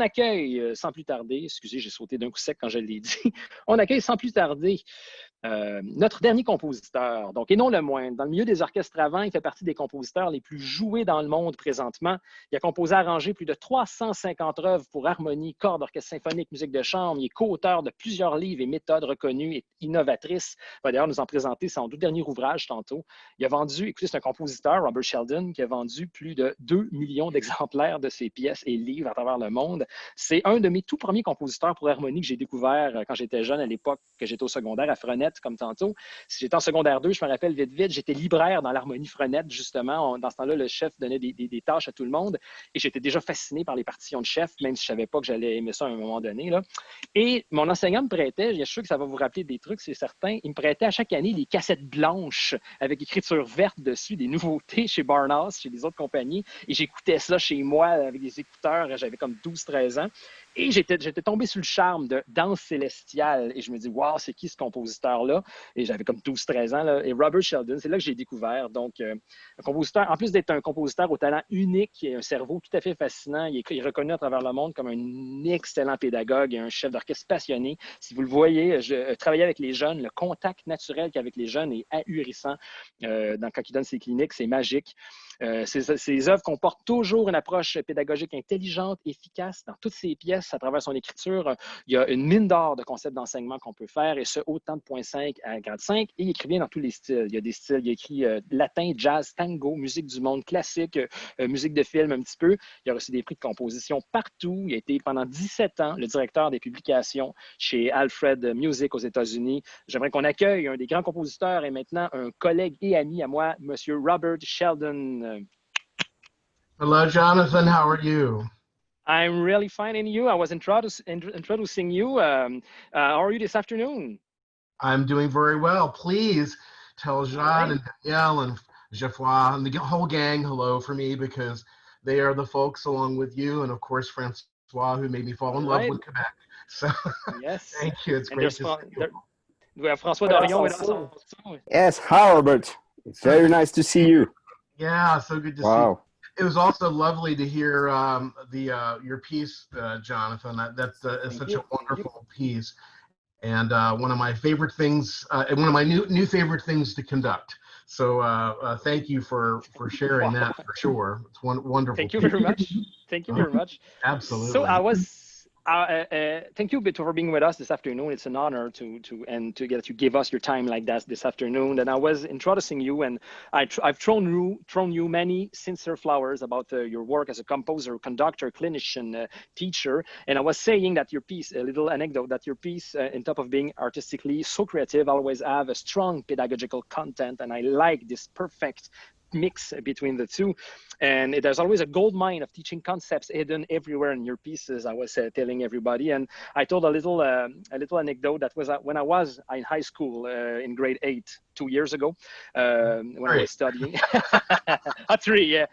accueille sans plus tarder, excusez, j'ai sauté d'un coup sec quand je l'ai dit, on accueille sans plus tarder notre dernier compositeur, donc, et non le moindre. Dans le milieu des orchestres avant, il fait partie des compositeurs les plus joués dans le monde présentement. Il a composé et arrangé plus de 350 œuvres pour harmonie, cordes, orchestre symphonique, musique de chambre. Il est co-auteur de plusieurs livres et méthodes reconnues et innovatrices. Il va d'ailleurs nous en présenter son tout dernier ouvrage tantôt. Il a vendu, écoutez, c'est un compositeur, Robert Sheldon, qui a vendu plus de 2 millions d'exemplaires de ses pièces et livres à travers le monde. C'est un de mes tout premiers compositeurs pour harmonie que j'ai découvert quand j'étais jeune, à l'époque que j'étais au secondaire à Frenette, comme tantôt. Si j'étais en secondaire 2, je me rappelle vite, j'étais libraire dans l'harmonie Frenette, justement. Dans ce temps-là, le chef donnait des tâches à tout le monde et j'étais déjà fasciné par les partitions de chef, même si je ne savais pas que j'allais aimer ça à un moment donné, là. Et mon enseignant me prêtait, je suis sûr que ça va vous rappeler des trucs, c'est certain, il me prêtait à chaque année des cassettes blanches avec écriture verte dessus, des nouveautés chez Barnas, chez les autres compagnies, et j'écoutais ça chez moi avec des écouteurs, j'avais comme 12-13 ans. Et j'étais tombé sous le charme de Danse célestiale. Et je me dis, wow, c'est qui ce compositeur-là? Et j'avais comme 12-13 ans. Là. Et Robert Sheldon, c'est là que j'ai découvert. Donc, un compositeur, en plus d'être un compositeur au talent unique et un cerveau tout à fait fascinant, il est reconnu à travers le monde comme un excellent pédagogue et un chef d'orchestre passionné. Si vous le voyez, je travaillais avec les jeunes. Le contact naturel qu'il y a avec les jeunes est ahurissant. Quand il donne ses cliniques, c'est magique. Ses œuvres comportent toujours une approche pédagogique intelligente, efficace dans toutes ses pièces. À travers son écriture, il y a une mine d'or de concepts d'enseignement qu'on peut faire, et ce, autant de point 5 à grade 5. Et il écrit bien dans tous les styles. Il y a des styles, il a écrit latin, jazz, tango, musique du monde classique, musique de film un petit peu. Il a reçu des prix de composition partout. Il a été pendant 17 ans le directeur des publications chez Alfred Music aux États-Unis. J'aimerais qu'on accueille un des grands compositeurs et maintenant un collègue et ami à moi, M. Robert Sheldon. Hello, Jonathan. How are you? I'm really fine, and you? I was introducing you. How are you this afternoon? I'm doing very well. Please tell Jean and Danielle and Geoffroy and the whole gang hello for me, because they are the folks along with you, and of course François, who made me fall in love with Quebec. So yes, thank you. It's great to see you. We have François Dorion with us also. Yes, hi Robert. It's very nice to see you. Yeah, so good to see you. It was also lovely to hear your piece, Jonathan. That's such a wonderful piece, and one of my favorite things, and one of my new favorite things to conduct. So thank you for sharing that for sure. It's wonderful. Thank you very much. Thank you very much. Absolutely. So thank you for being with us this afternoon. It's an honor to give us your time like that this afternoon. And I was introducing you, and I've thrown you many sincere flowers about your work as a composer, conductor, clinician, teacher. And I was saying that your piece, a little anecdote, that your piece, on top of being artistically so creative, always have a strong pedagogical content, and I like this perfect mix between the two. And there's always a gold mine of teaching concepts hidden everywhere in your pieces, I was telling everybody. And I told a little anecdote that was when I was in high school in grade 8 2 years ago, when I was studying. Three.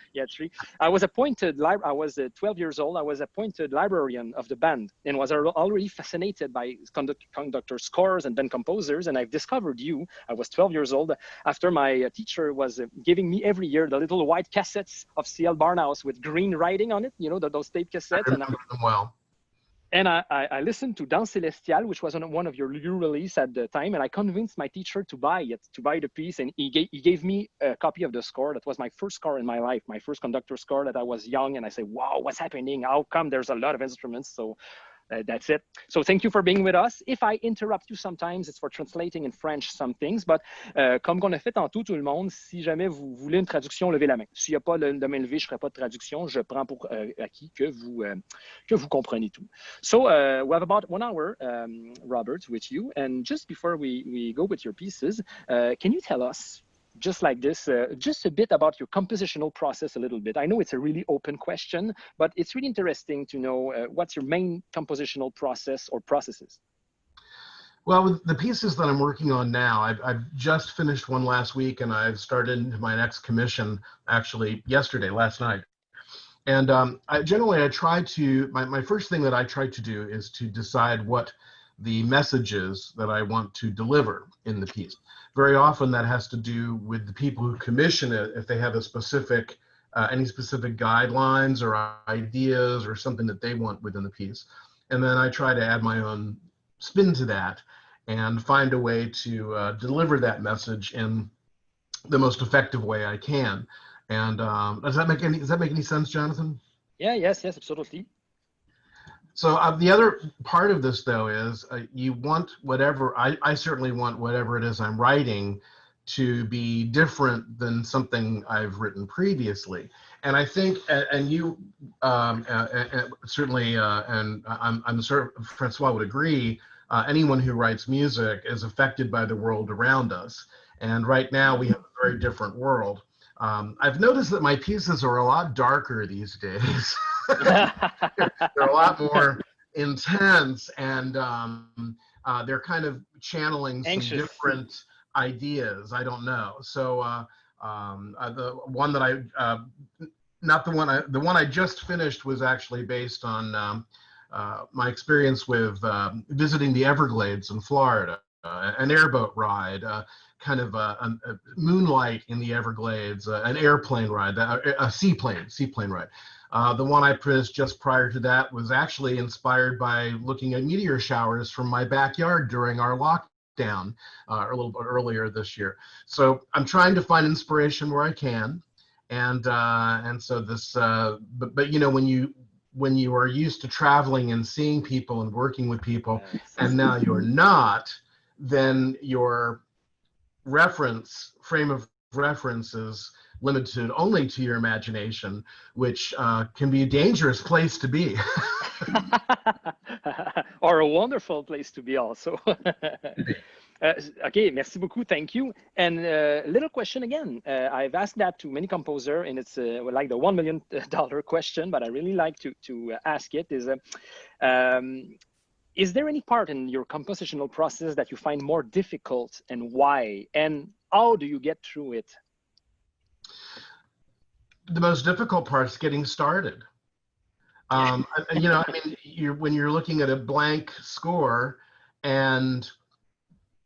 I was appointed, I was 12 years old. I was appointed librarian of the band and was already fascinated by conductor scores and band composers. And I've discovered you. I was 12 years old after my teacher was giving me every year the little white cassettes of C.L. Barnhouse with green writing on it, those tape cassettes. I remember them well. And I listened to Danse Célestiale, which was on one of your new release at the time, and I convinced my teacher to buy the piece, and he gave me a copy of the score. That was my first score in my life, my first conductor score that I was young, and I said, wow, what's happening? How come there's a lot of instruments? So that's it. So thank you for being with us. If I interrupt you sometimes, it's for translating in French some things, but comme qu'on a fait tantôt tout le monde, si jamais vous voulez une traduction, levez la main. S'il n'y a pas de main levée, je ne ferai pas de traduction. Je prends pour acquis que vous comprenez tout. So we have about 1 hour, Robert, with you. And just before we go with your pieces, can you tell us, just like this, just a bit about your compositional process a little bit? I know it's a really open question, but it's really interesting to know what's your main compositional process or processes. Well, with the pieces that I'm working on now, I've just finished one last week, and I've started my next commission actually last night. And I try to, my first thing that I try to do is to decide what the messages that I want to deliver in the piece. Very often that has to do with the people who commission it, if they have a specific any specific guidelines or ideas or something that they want within the piece. And then I try to add my own spin to that and find a way to deliver that message in the most effective way I can. And does that make any sense, Jonathan? Yeah, yes, absolutely. So the other part of this, though, is you want whatever, I certainly want whatever it is I'm writing to be different than something I've written previously. And I think, and you certainly, and I'm sure Francois would agree, anyone who writes music is affected by the world around us. And right now we have a very different world. I've noticed that my pieces are a lot darker these days. They're a lot more intense, and they're kind of channeling some different ideas. I don't know. So the one that the one I just finished was actually based on my experience with visiting the Everglades in Florida, an airboat ride, kind of a moonlight in the Everglades, an airplane ride, a seaplane ride. The one I finished just prior to that was actually inspired by looking at meteor showers from my backyard during our lockdown a little bit earlier this year. So I'm trying to find inspiration where I can, and so this. But you know, when you are used to traveling and seeing people and working with people, and now you're not, then your frame of reference is limited only to your imagination, which can be a dangerous place to be. Or a wonderful place to be also. Okay, merci beaucoup, thank you. And little question again. I've asked that to many composers, and it's like the $1 million question, but I really like to ask it is there any part in your compositional process that you find more difficult, and why? And how do you get through it? The most difficult part is getting started. You know, I mean, when you're looking at a blank score, and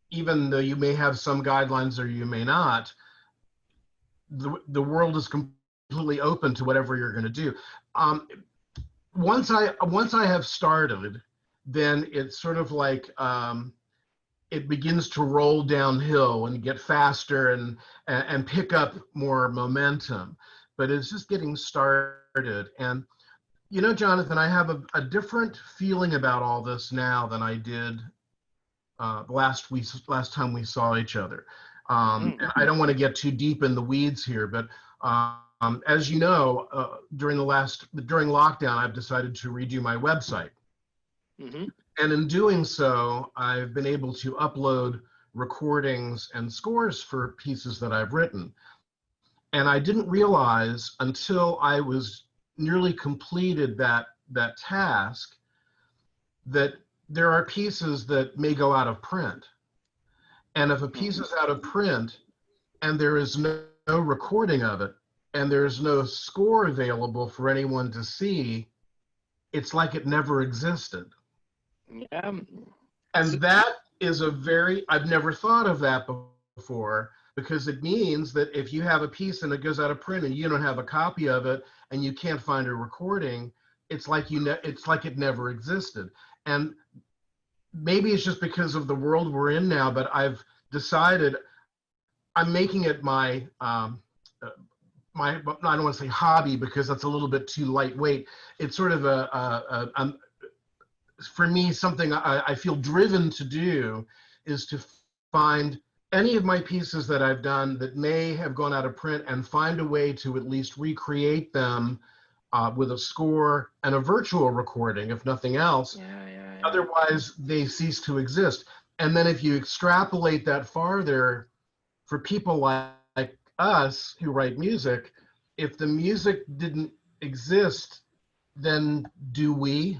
even though you may have some guidelines or you may not, the world is completely open to whatever you're going to do. Once I have started, then it's sort of like it begins to roll downhill and get faster and pick up more momentum. But it's just getting started. And you know, Jonathan, I have a different feeling about all this now than I did last time we saw each other. And I don't want to get too deep in the weeds here, but as you know, during lockdown, I've decided to redo my website. Mm-hmm. And in doing so, I've been able to upload recordings and scores for pieces that I've written. And I didn't realize until I was nearly completed that task that there are pieces that may go out of print. And if a piece is out of print and there is no recording of it and there's no score available for anyone to see, it's like it never existed. Yeah. And that is I've never thought of that before, because it means that if you have a piece and it goes out of print and you don't have a copy of it and you can't find a recording, it's like it never existed. And maybe it's just because of the world we're in now, but I've decided I'm making it my I don't want to say hobby because that's a little bit too lightweight. It's sort of for me, something I feel driven to do is to find any of my pieces that I've done that may have gone out of print and find a way to at least recreate them with a score and a virtual recording, if nothing else. Yeah. Otherwise, they cease to exist. And then if you extrapolate that farther, for people like us who write music, if the music didn't exist, then do we?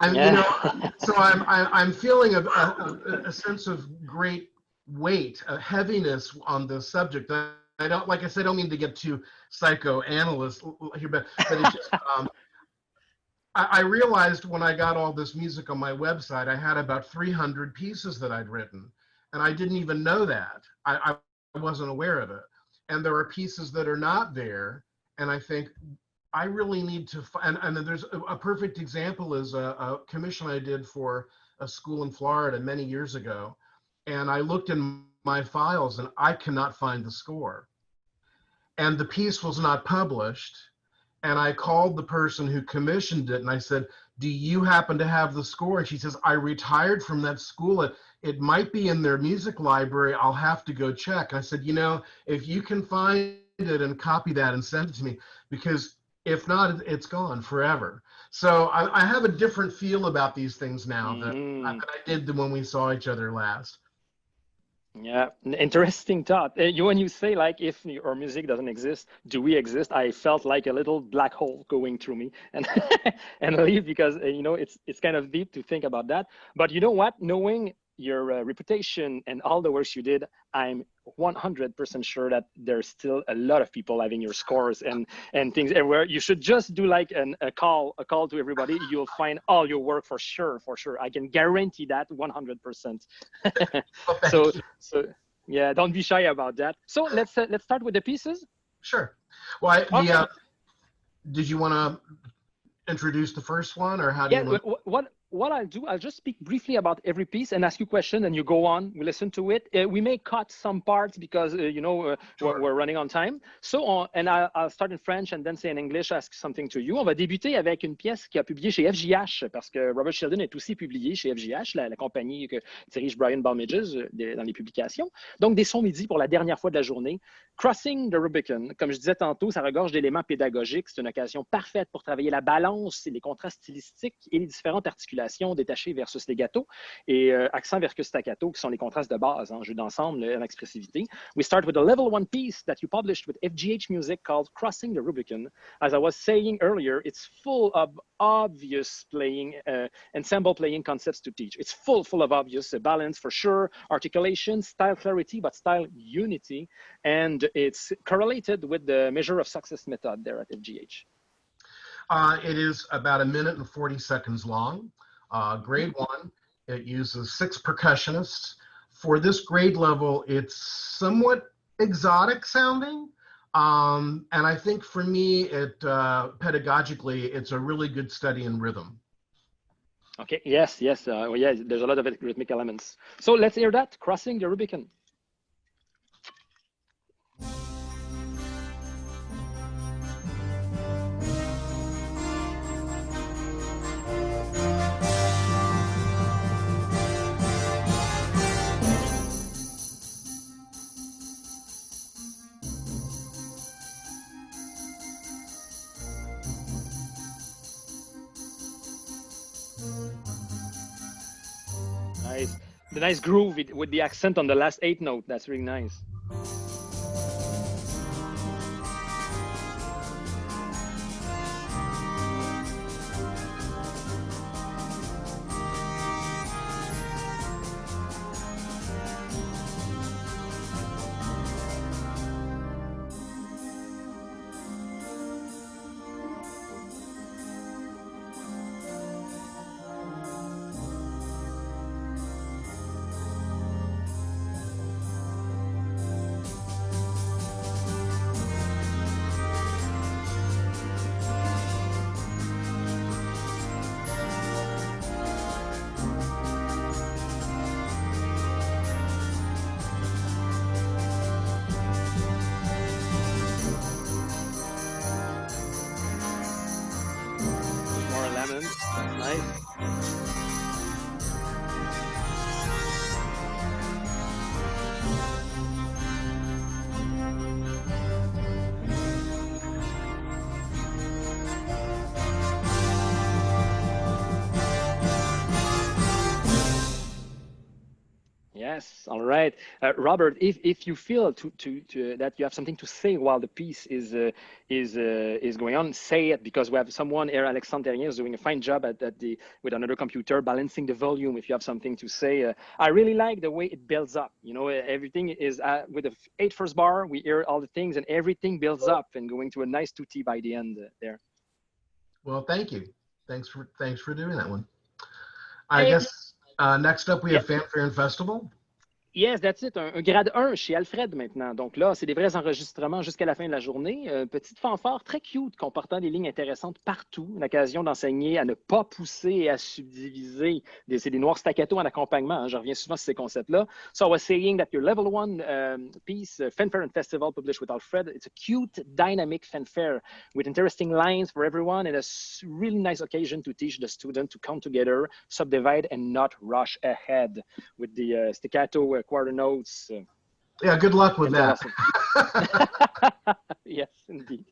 You know, so I'm feeling a sense of great weight, a heaviness on the subject. I don't, like I said, I don't mean to get too psychoanalyst here, but it's just, I realized when I got all this music on my website, I had about 300 pieces that I'd written, and I didn't even know that. I wasn't aware of it. and there are pieces that are not there. And I think I really need to find, and there's a perfect example is a commission I did for a school in Florida many years ago. And I looked in my files and I cannot find the score. And the piece was not published. And I called the person who commissioned it and I said, do you happen to have the score? And she says, I retired from that school. It might be in their music library. I'll have to go check. And I said, you know, if you can find it and copy that and send it to me, because if not, it's gone forever. So I have a different feel about these things now than I did when we saw each other last. Yeah, interesting thought. When you say like, if our music doesn't exist, do we exist? I felt like a little black hole going through me and and leave because you know it's kind of deep to think about that. But you know what? Knowing your reputation and all the works you did, I'm 100% sure that there's still a lot of people having your scores and things everywhere. You should just do like a call to everybody. You'll find all your work for sure. I can guarantee that 100%. So yeah, don't be shy about that. So let's start with the pieces. Sure. Well, did you want to introduce the first one, or how do you want? What I'll do, I'll just speak briefly about every piece and ask you a question, and you go on, we listen to it. We may cut some parts because, you know, Sure. we're running on time. So, and I'll start in French and then say in English, ask something to you. On va débuter avec une pièce qui a publié chez FJH, parce que Robert Sheldon est aussi publié chez FJH, la compagnie que dirige Brian Balmages dans les publications. Donc, des sons midi pour la dernière fois de la journée. Crossing the Rubicon, comme je disais tantôt, ça regorge d'éléments pédagogiques. C'est une occasion parfaite pour travailler la balance et les contrastes stylistiques et les différentes articulations détaché versus legato et accent versus staccato qui sont les contrastes de base en jeu d'ensemble en expressivité. We start with a level 1 piece that you published with FGH Music called Crossing the Rubicon. As I was saying earlier, it's full of obvious playing, ensemble playing concepts to teach. It's full of obvious balance for sure, articulation, style clarity, but style unity, and it's correlated with the measure of success method there at FGH. It is about 1 minute and 40 seconds long. Grade 1, it uses 6 percussionists. For this grade level, it's somewhat exotic sounding. And I think for me, pedagogically, it's a really good study in rhythm. Okay, yes, there's a lot of rhythmic elements. So let's hear that, Crossing the Rubicon. Nice. The nice groove with the accent on the last 8th note. That's really nice. Yes, all right. Robert, if you feel that you have something to say while the piece is going on, say it, because we have someone here, Jonathan Dagenais, is doing a fine job with another computer, balancing the volume. If you have something to say, I really like the way it builds up. You know, everything is with the 8 first bar, we hear all the things and everything builds up and going to a nice 2T by the end there. Well, thank you. Thanks for doing that one. I guess next up we have Fanfare and Festival. Yes, that's it. Un grade 1 chez Alfred maintenant. Donc là, c'est des vrais enregistrements jusqu'à la fin de la journée. Petite fanfare très cute comportant des lignes intéressantes partout. L'occasion d'enseigner à ne pas pousser et à subdiviser. C'est des noirs staccato en accompagnement. Hein. Je reviens souvent sur ces concepts-là. So I was saying that your level 1 piece, Fanfare and Festival, published with Alfred, it's a cute, dynamic fanfare with interesting lines for everyone and a really nice occasion to teach the student to come together, subdivide, and not rush ahead with the staccato quarter notes. Yeah, good luck with that. Awesome. Yes, indeed.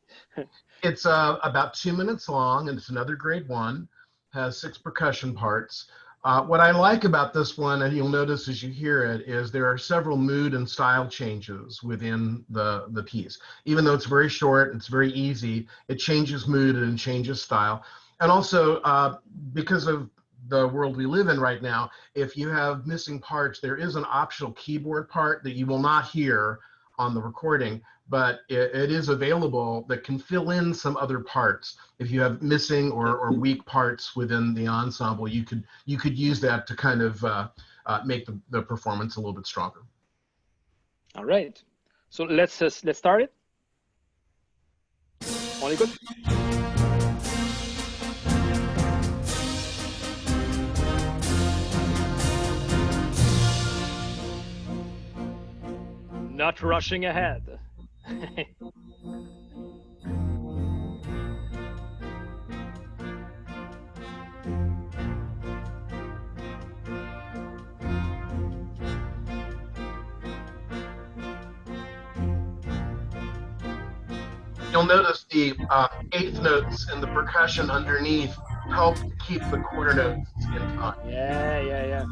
It's about 2 minutes long, and it's another grade 1, has 6 percussion parts. What I like about this one, and you'll notice as you hear it, is there are several mood and style changes within the piece. Even though it's very short, it's very easy, it changes mood and changes style. And also, because of the world we live in right now, if you have missing parts, there is an optional keyboard part that you will not hear on the recording, but it is available that can fill in some other parts. If you have missing or weak parts within the ensemble, you could use that to kind of make the performance a little bit stronger. All right, so let's start it. On écoute. Not rushing ahead. You'll notice the eighth notes and the percussion underneath help keep the quarter notes in time. Yeah.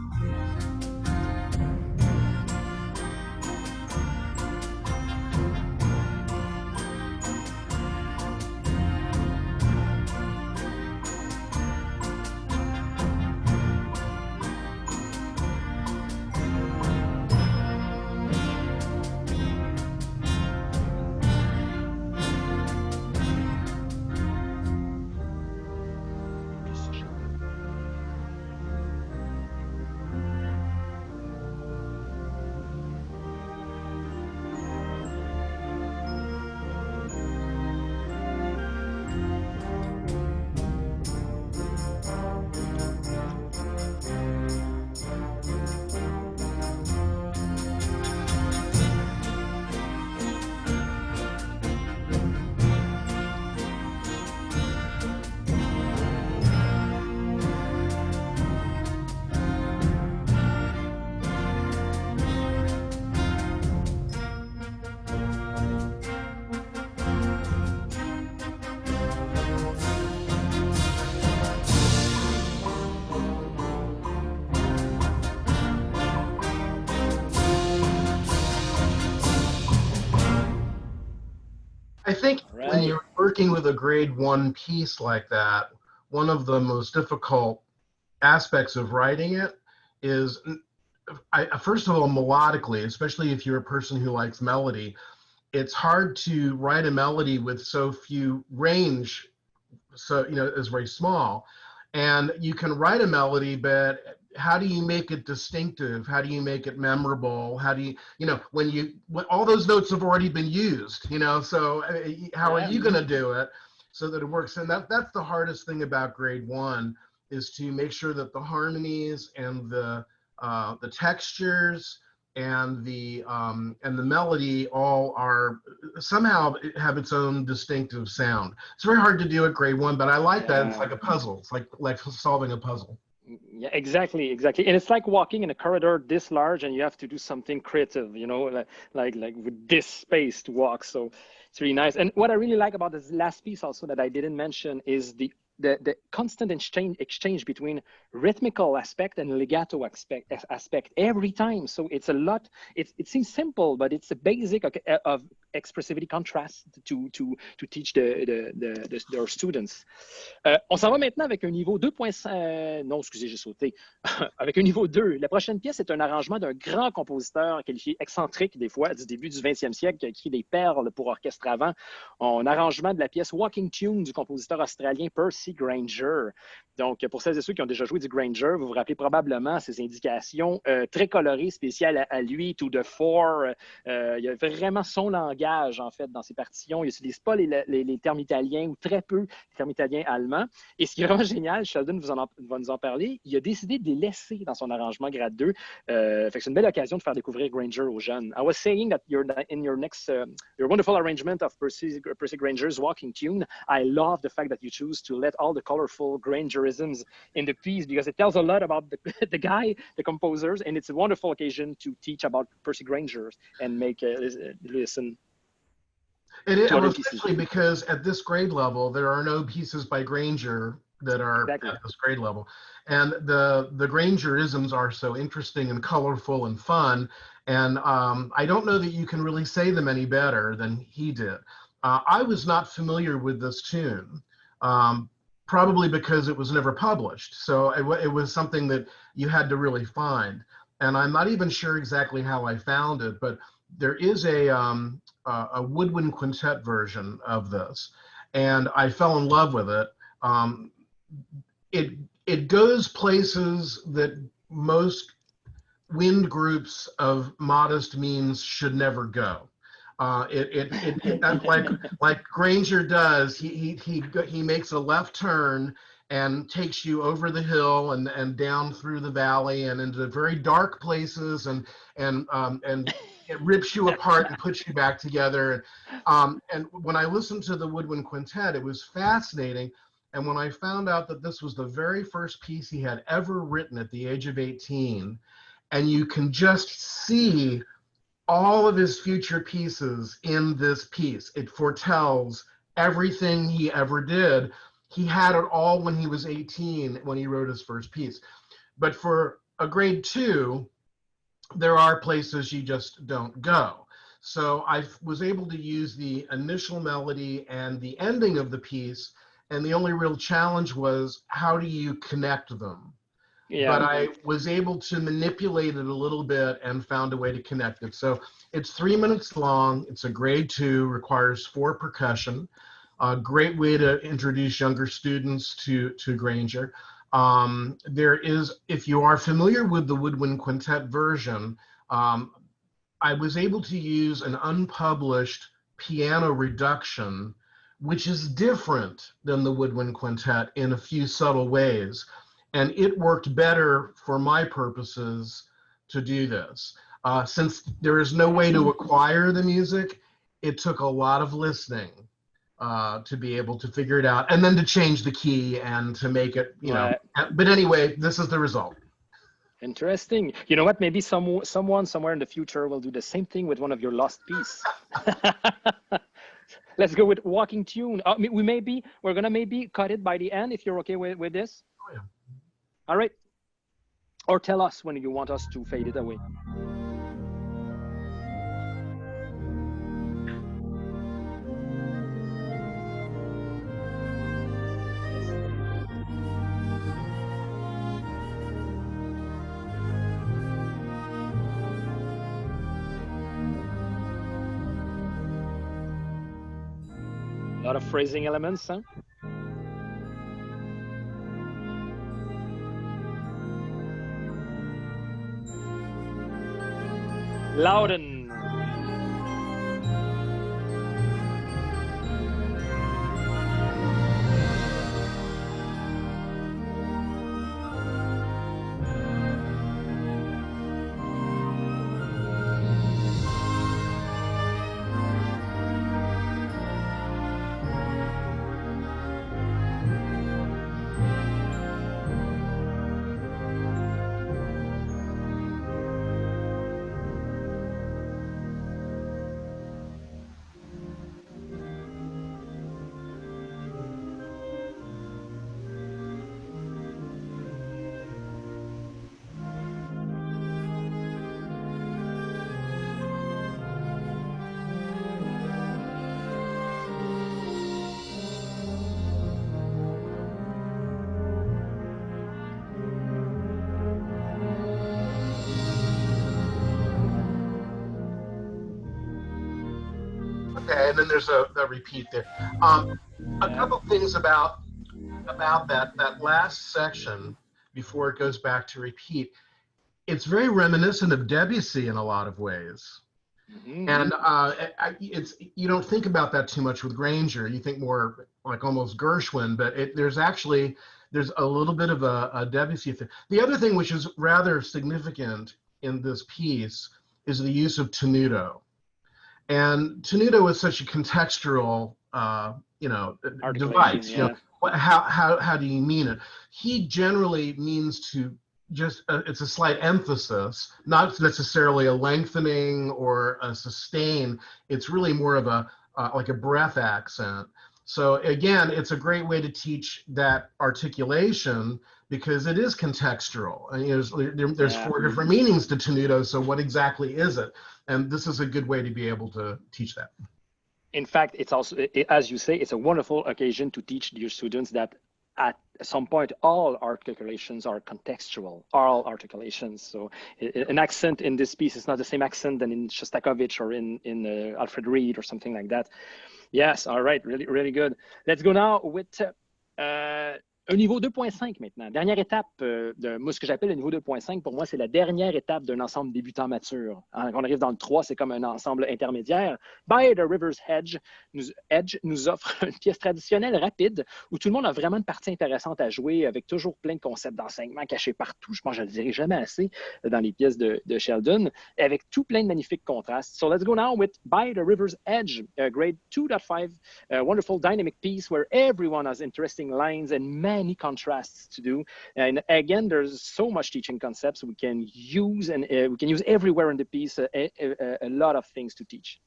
I think when you're working with a grade 1 piece like that, one of the most difficult aspects of writing it is, first of all, melodically, especially if you're a person who likes melody, it's hard to write a melody with so few range, so, it's very small. And you can write a melody, but how do you make it distinctive? How do you make it memorable? How do you, when all those notes have already been used, so how are you going to do it so that it works? And that's the hardest thing about grade 1, is to make sure that the harmonies and the textures and the melody all are somehow have its own distinctive sound. It's very hard to do at grade 1, but I like that. It's like a puzzle. It's like solving a puzzle. Yeah, exactly. And it's like walking in a corridor this large, and you have to do something creative, like with this space to walk. So it's really nice. And what I really like about this last piece also that I didn't mention is the constant exchange between rhythmical aspect and legato aspect every time. So it's a lot. It seems simple, but it's a basic of expressivity contrast to teach their students. On s'en va maintenant avec un niveau 2.5. Non, excusez, j'ai sauté. Avec un niveau 2. La prochaine pièce est un arrangement d'un grand compositeur qualifié excentrique, des fois, du début du 20e siècle, qui a écrit des perles pour orchestre avant. Un arrangement de la pièce Walking Tune du compositeur australien Percy Grainger. Donc, pour celles et ceux qui ont déjà joué du Grainger, vous vous rappelez probablement ses indications très colorées, spéciales à lui, to the fore. Il y a vraiment son langage, en fait, dans ses partitions. Il n'utilise pas les termes italiens ou très peu les termes italiens allemands. Et ce qui est vraiment génial, Sheldon va nous en parler, il a décidé de les laisser dans son arrangement grade 2. Fait que c'est une belle occasion de faire découvrir Grainger aux jeunes. I was saying that in your wonderful arrangement of Percy Grainger's Walking Tune, I love the fact that you choose to let all the colorful Grainger in the piece because it tells a lot about the guy, the composers, and it's a wonderful occasion to teach about Percy Grainger and make listen. It is, especially because at this grade level, there are no pieces by Grainger that are at this grade level. And the Graingerisms are so interesting and colorful and fun. And I don't know that you can really say them any better than he did. I was not familiar with this tune. Probably because it was never published. So it was something that you had to really find. And I'm not even sure exactly how I found it, but there is a Woodwind Quintet version of this. And I fell in love with it. It goes places that most wind groups of modest means should never go. Like Grainger does, he makes a left turn and takes you over the hill and down through the valley and into very dark places and it rips you apart and puts you back together. And when I listened to the Woodwind Quintet, it was fascinating. And when I found out that this was the very first piece he had ever written at the age of 18, and you can just see all of his future pieces in this piece. It foretells everything he ever did. He had it all when he was 18 when he wrote his first piece. But for a grade 2, there are places you just don't go. So I was able to use the initial melody and the ending of the piece, and the only real challenge was how do you connect them? Yeah. But I was able to manipulate it a little bit and found a way to connect it. So it's 3 minutes long. It's a grade 2, requires 4 percussion. A great way to introduce younger students to Grainger. There is, if you are familiar with the Woodwind Quintet version, I was able to use an unpublished piano reduction, which is different than the Woodwind Quintet in a few subtle ways. And it worked better for my purposes to do this. Since there is no way to acquire the music, it took a lot of listening to be able to figure it out, and then to change the key and to make it, you know. But anyway, this is the result. Interesting. You know what? Maybe someone somewhere in the future will do the same thing with one of your lost pieces. Let's go with Walking Tune. We're gonna maybe cut it by the end if you're okay with this. Oh, yeah. All right. Or tell us when you want us to fade it away. A lot of phrasing elements, huh? Loudon. Okay, and then there's a repeat there. A couple things about that last section before it goes back to repeat. It's very reminiscent of Debussy in a lot of ways. Mm-hmm. And you don't think about that too much with Granger. You think more like almost Gershwin, but there's a little bit of a Debussy thing. The other thing which is rather significant in this piece is the use of Tenuto. And Tenuto is such a contextual, device. Yeah. How do you mean it? He generally means to just it's a slight emphasis, not necessarily a lengthening or a sustain. It's really more of a like a breath accent. So again, it's a great way to teach that articulation because it is contextual. And there's four different meanings to Tenuto. So what exactly is it? And this is a good way to be able to teach that. In fact, it's also, as you say, it's a wonderful occasion to teach your students that at some point, all articulations are contextual, all articulations. So an accent in this piece is not the same accent than in Shostakovich or in Alfred Reed or something like that. Yes, all right, really, really good. Let's go now with un niveau 2.5 maintenant. Dernière étape de moi, ce que j'appelle le niveau 2.5, pour moi, c'est la dernière étape d'un ensemble débutant mature. Quand on arrive dans le 3, c'est comme un ensemble intermédiaire. By the River's Edge nous offre une pièce traditionnelle rapide où tout le monde a vraiment une partie intéressante à jouer avec toujours plein de concepts d'enseignement cachés partout. Je pense que je ne le dirai jamais assez dans les pièces de Sheldon, avec tout plein de magnifiques contrastes. So let's go now with By the River's Edge, a grade 2.5, a wonderful dynamic piece where everyone has interesting lines and many contrasts to do. And again, there's so much teaching concepts we can use, and we can use everywhere in the piece, a lot of things to teach.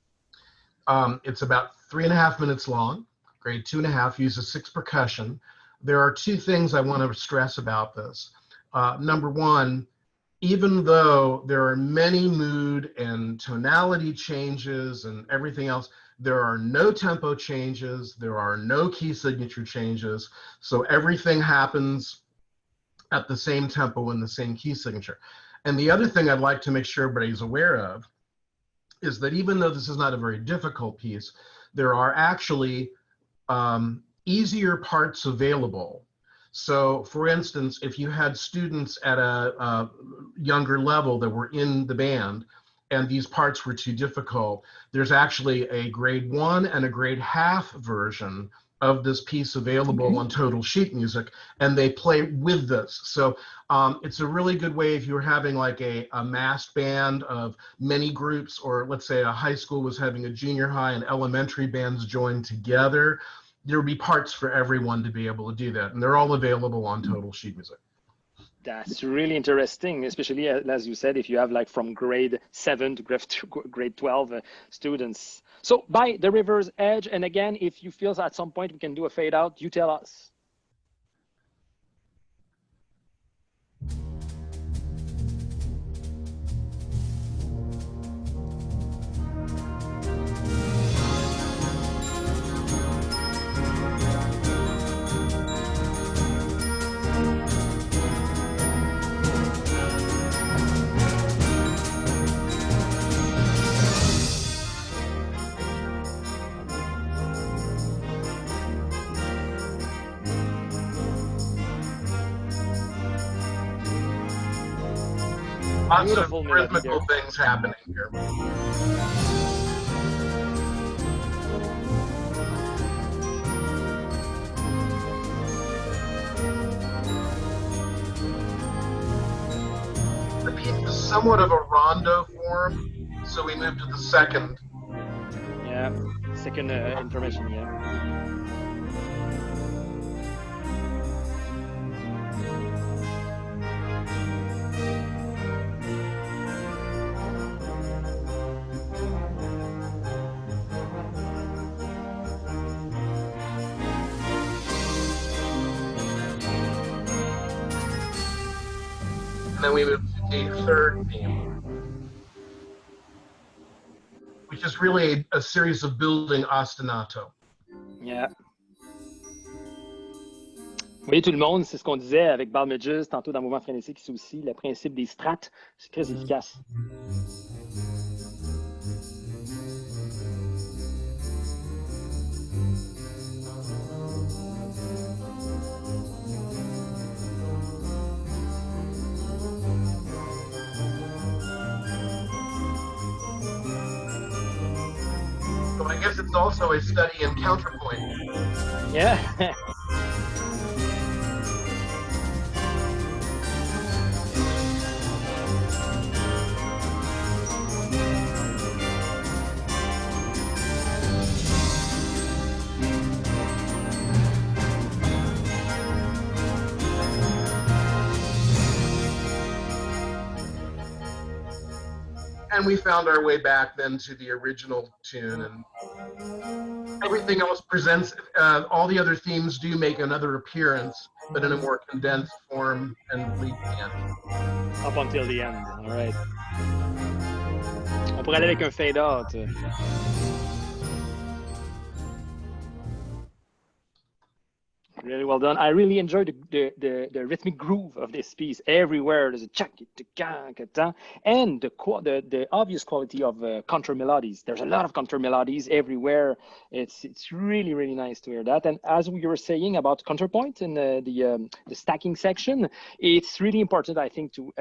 It's about 3.5 minutes long, grade 2.5, uses 6 percussion. There are 2 things I want to stress about this. Number one, even though there are many mood and tonality changes and everything else, there are no tempo changes, there are no key signature changes, so everything happens at the same tempo and the same key signature. And the other thing I'd like to make sure everybody's aware of is that even though this is not a very difficult piece, there are actually easier parts available. So for instance, if you had students at a younger level that were in the band and these parts were too difficult, there's actually a grade 1 and a grade half version of this piece available on Total Sheet Music, and they play with this. So it's a really good way if you're having like a massed band of many groups, or let's say a high school was having a junior high and elementary bands joined together, there will be parts for everyone to be able to do that, and they're all available on Total Sheet Music. That's really interesting, especially as you said, if you have like from grade 7 to grade 12 students. So By the River's Edge, and again, if you feel at some point we can do a fade out, you tell us. Lots of rhythmical things happening here. The piece is somewhat of a rondo form, so we move to the second. Yeah, second intermission, yeah. And then we move to the third theme, which is really a series of building ostinato. Yeah. Vous voyez tout le monde, c'est ce qu'on disait avec Balmages tantôt dans Mouvement frénésique, c'est aussi le principe des strates, c'est très efficace. guess it's also a study in counterpoint. Yeah. And we found our way back then to the original tune, and everything else presents, all the other themes do make another appearance, but in a more condensed form and lead to the end. Up until the end, all right. On pourrait aller avec un fade out. Really well done. I really enjoyed the rhythmic groove of this piece. Everywhere there's a chak, and the obvious quality of counter melodies. There's a lot of counter melodies everywhere. It's really, really nice to hear that. And as we were saying about counterpoint in the stacking section, it's really important, I think, to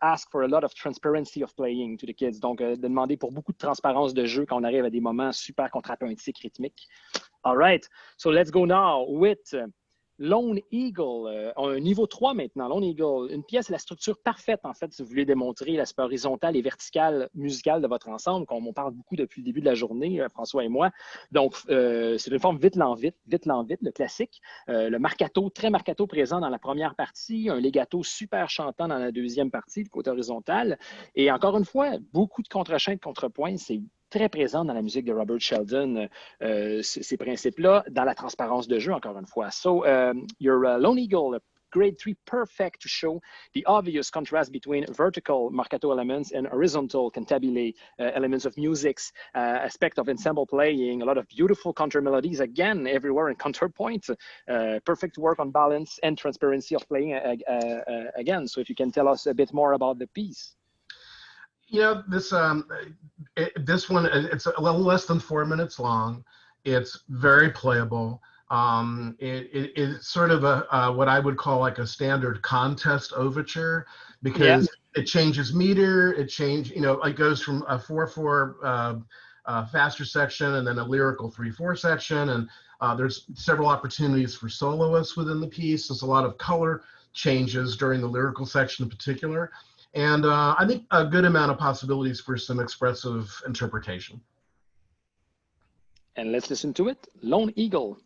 ask for a lot of transparency of playing to the kids. Donc, de demander pour beaucoup de transparence de jeu quand on arrive à des moments super contrapuntiques, rythmiques. All right, so let's go now with Lone Eagle, un niveau 3 maintenant. Lone Eagle, une pièce, la structure parfaite, en fait, si vous voulez démontrer l'aspect horizontal et vertical musical de votre ensemble, comme on parle beaucoup depuis le début de la journée, François et moi. Donc, c'est une forme vite-lent-vite, le classique. Le marcato, très marcato présent dans la première partie, un legato super chantant dans la deuxième partie, le côté horizontal. Et encore une fois, beaucoup de contre-chants, de contrepoints, c'est très présent dans la musique de Robert Sheldon, ces principes-là, dans la transparence de jeu, encore une fois. So, your Lone Eagle, grade 3, perfect to show the obvious contrast between vertical marcato elements and horizontal cantabile elements of music's aspect of ensemble playing, a lot of beautiful counter melodies, again, everywhere in counterpoint, perfect work on balance and transparency of playing again. So if you can tell us a bit more about the piece. You know, this one, it's a little less than 4 minutes long. It's very playable. It's sort of what I would call like a standard contest overture, because it changes meter, it goes from a 4/4 faster section and then a lyrical 3/4 section, and there's several opportunities for soloists within the piece. There's a lot of color changes during the lyrical section in particular. And I think a good amount of possibilities for some expressive interpretation. And let's listen to it. Lone Eagle.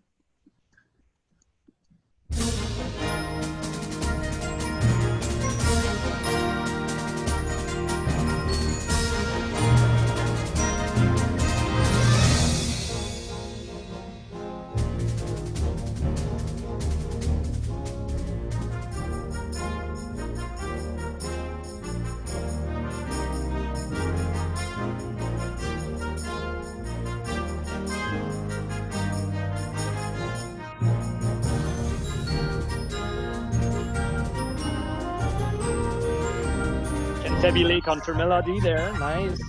Cantabile counter melody there, nice.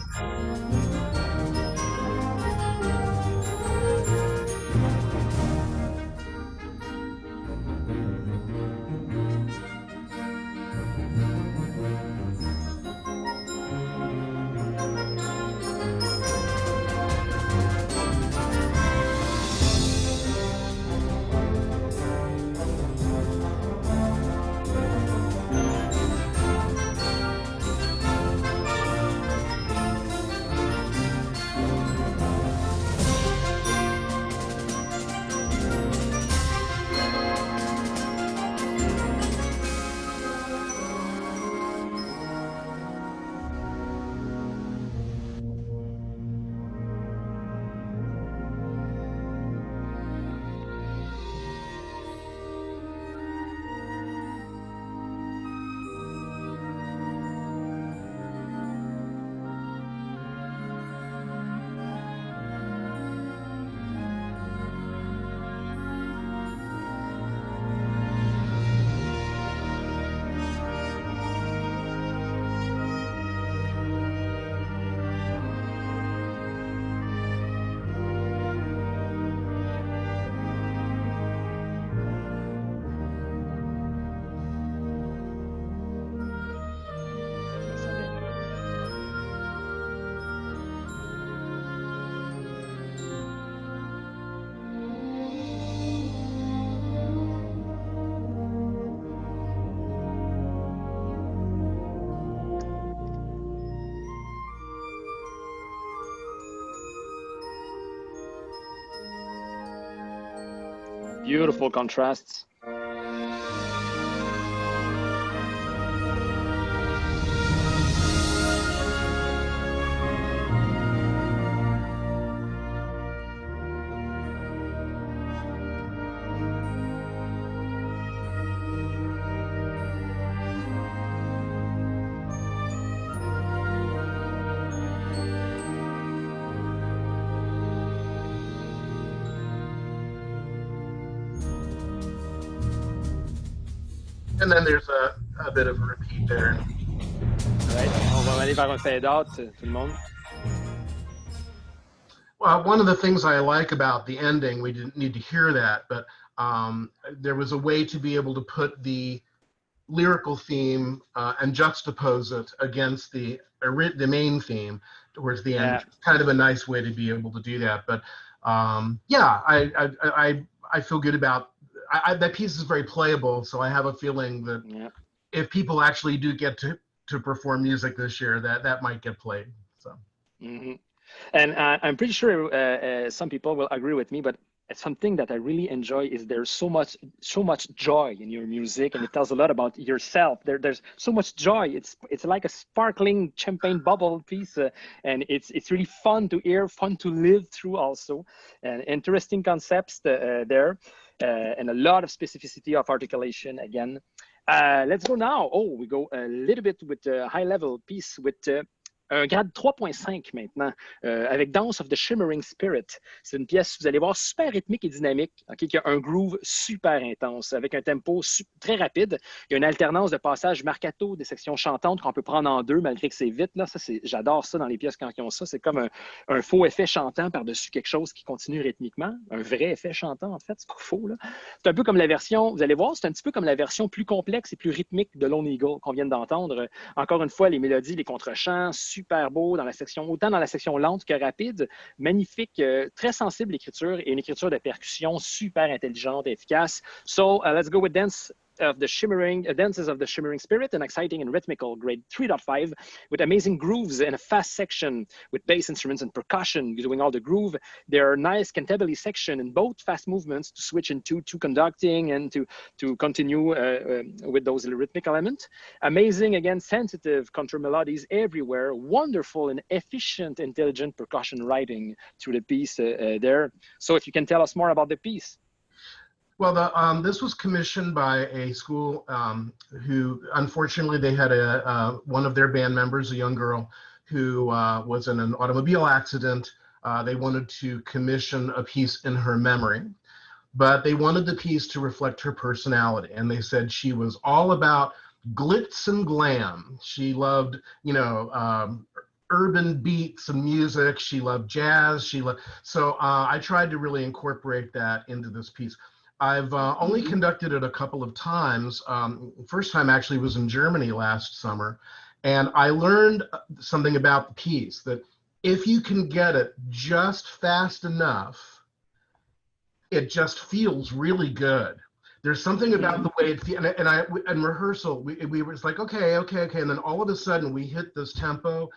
Beautiful contrasts. And then there's a bit of a repeat there. Right. On va aller vers un fade out, tout le monde. Well, one of the things I like about the ending, we didn't need to hear that, but there was a way to be able to put the lyrical theme and juxtapose it against the main theme towards the end. Yeah. Kind of a nice way to be able to do that. But yeah, I feel good about that piece is very playable, so I have a feeling that if people actually do get to perform music this year, that might get played. So. Mm-hmm. And I'm pretty sure some people will agree with me, but something that I really enjoy is there's so much joy in your music, and it tells a lot about yourself. There's so much joy. It's like a sparkling champagne bubble piece, and it's really fun to hear, fun to live through also, and interesting concepts there, and a lot of specificity of articulation again. Let's go now. Oh, we go a little bit with a high-level piece with un grade 3.5 maintenant, avec Dance of the Shimmering Spirit. C'est une pièce, vous allez voir, super rythmique et dynamique, okay, qui a un groove super intense, avec un tempo très rapide. Il y a une alternance de passages marcato, des sections chantantes qu'on peut prendre en deux, malgré que c'est vite. Là. J'adore ça dans les pièces quand ils ont ça. C'est comme un faux effet chantant par-dessus quelque chose qui continue rythmiquement. Un vrai effet chantant, en fait, c'est pas faux. Là. C'est un peu comme la version, vous allez voir, c'est un petit peu comme la version plus complexe et plus rythmique de Lone Eagle qu'on vient d'entendre. Encore une fois, les mélodies, les contre-chants, super beau dans la section, autant dans la section lente que rapide, magnifique, très sensible écriture et une écriture de percussion super intelligente et efficace. So let's go with Dances of the Shimmering Spirit, an exciting and rhythmical grade 3.5 with amazing grooves and a fast section with bass instruments and percussion doing all the groove. There are nice cantabile section in both fast movements to switch into conducting and to continue with those rhythmic elements. Amazing, again, sensitive contour melodies everywhere. Wonderful and efficient, intelligent percussion writing through the piece there. So if you can tell us more about the piece. Well, this was commissioned by a school who, unfortunately, they had one of their band members, a young girl, who was in an automobile accident. They wanted to commission a piece in her memory, but they wanted the piece to reflect her personality. And they said she was all about glitz and glam. She loved, urban beats and music. She loved jazz. So I tried to really incorporate that into this piece. I've only conducted it a couple of times. First time actually was in Germany last summer. And I learned something about the piece, that if you can get it just fast enough, it just feels really good. There's something about the way it feels. And in rehearsal, we were like, okay. And then all of a sudden we hit this tempo,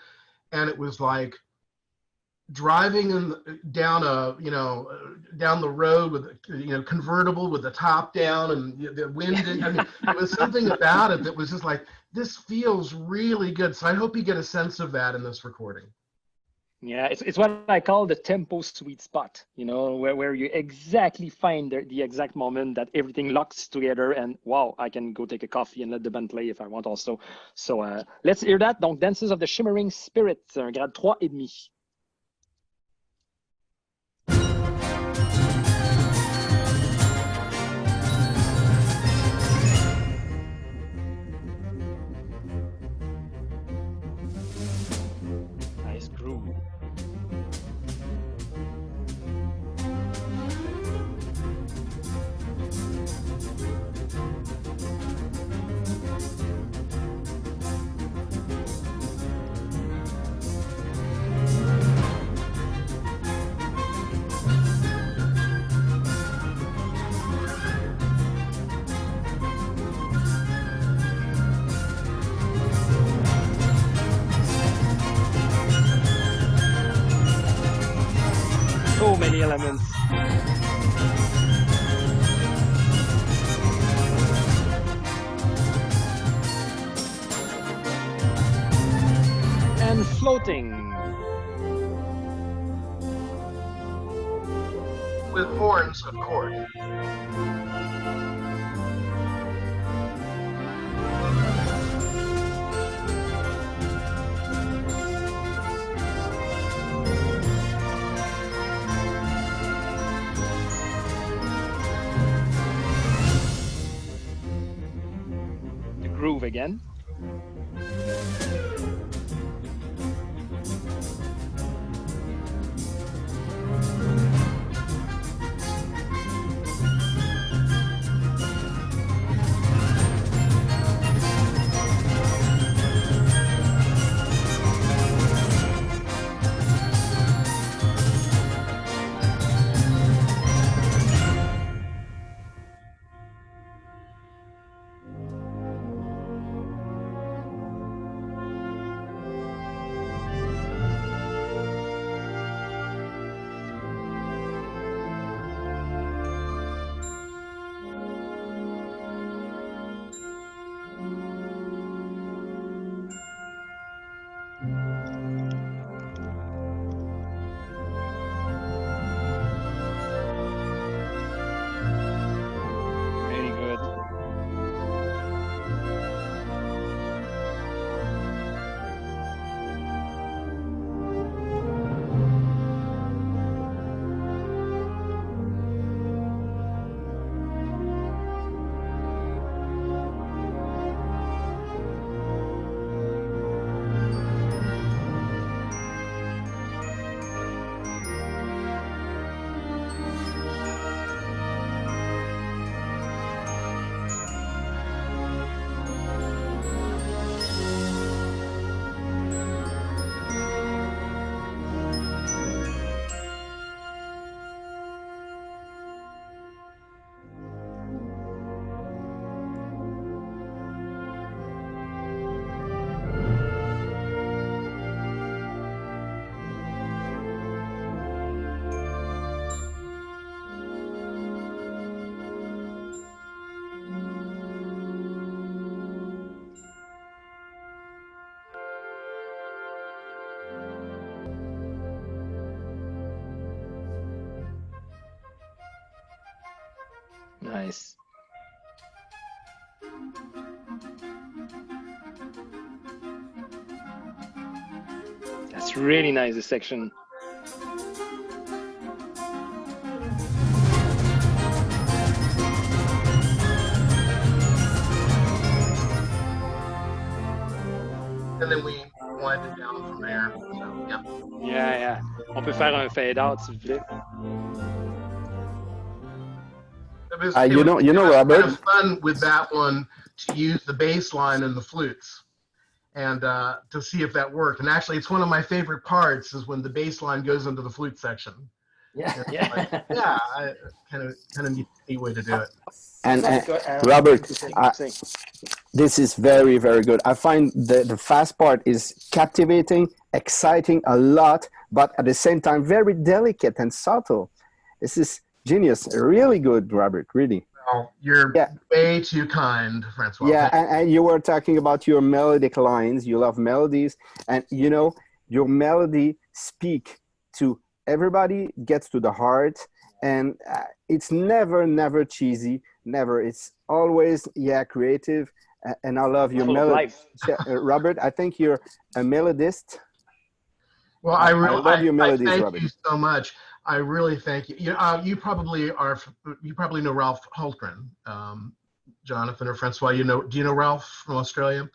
and it was like driving down the road with convertible with the top down and the wind. It was something about it that was just like, this feels really good. So I hope you get a sense of that in this recording. Yeah, it's what I call the tempo sweet spot, where you exactly find the exact moment that everything locks together, and wow, I can go take a coffee and let the band play if I want also. So let's hear that. Donc, Dances of the Shimmering Spirit, un grade 3,5. Nice groove. So many elements. and floating. With horns, of course. The groove again. Nice. That's really nice, this section. And then we wind it down from there. So, yeah. Yeah, yeah. On peut faire un fade out, s'il vous plaît. You know, Robert. Kind of fun with that one to use the bass line and the flutes, and to see if that worked. And actually, it's one of my favorite parts is when the bass line goes into the flute section. Yeah, yeah. Kind of neat way to do it. And Robert, this is very, very good. I find the fast part is captivating, exciting a lot, but at the same time, very delicate and subtle. This is genius. Really good, Robert, really. Well, you're way too kind, Francois. Yeah, and you were talking about your melodic lines. You love melodies. And, you know, your melody speak to everybody, gets to the heart. And it's never cheesy. Never. It's always, creative. And I love your melody. Robert, I think you're a melodist. Well, I love your melodies, thank Robert. you so much. I really thank you. You probably know Ralph Holtgren, Jonathan or Francois. Do you know Ralph from Australia?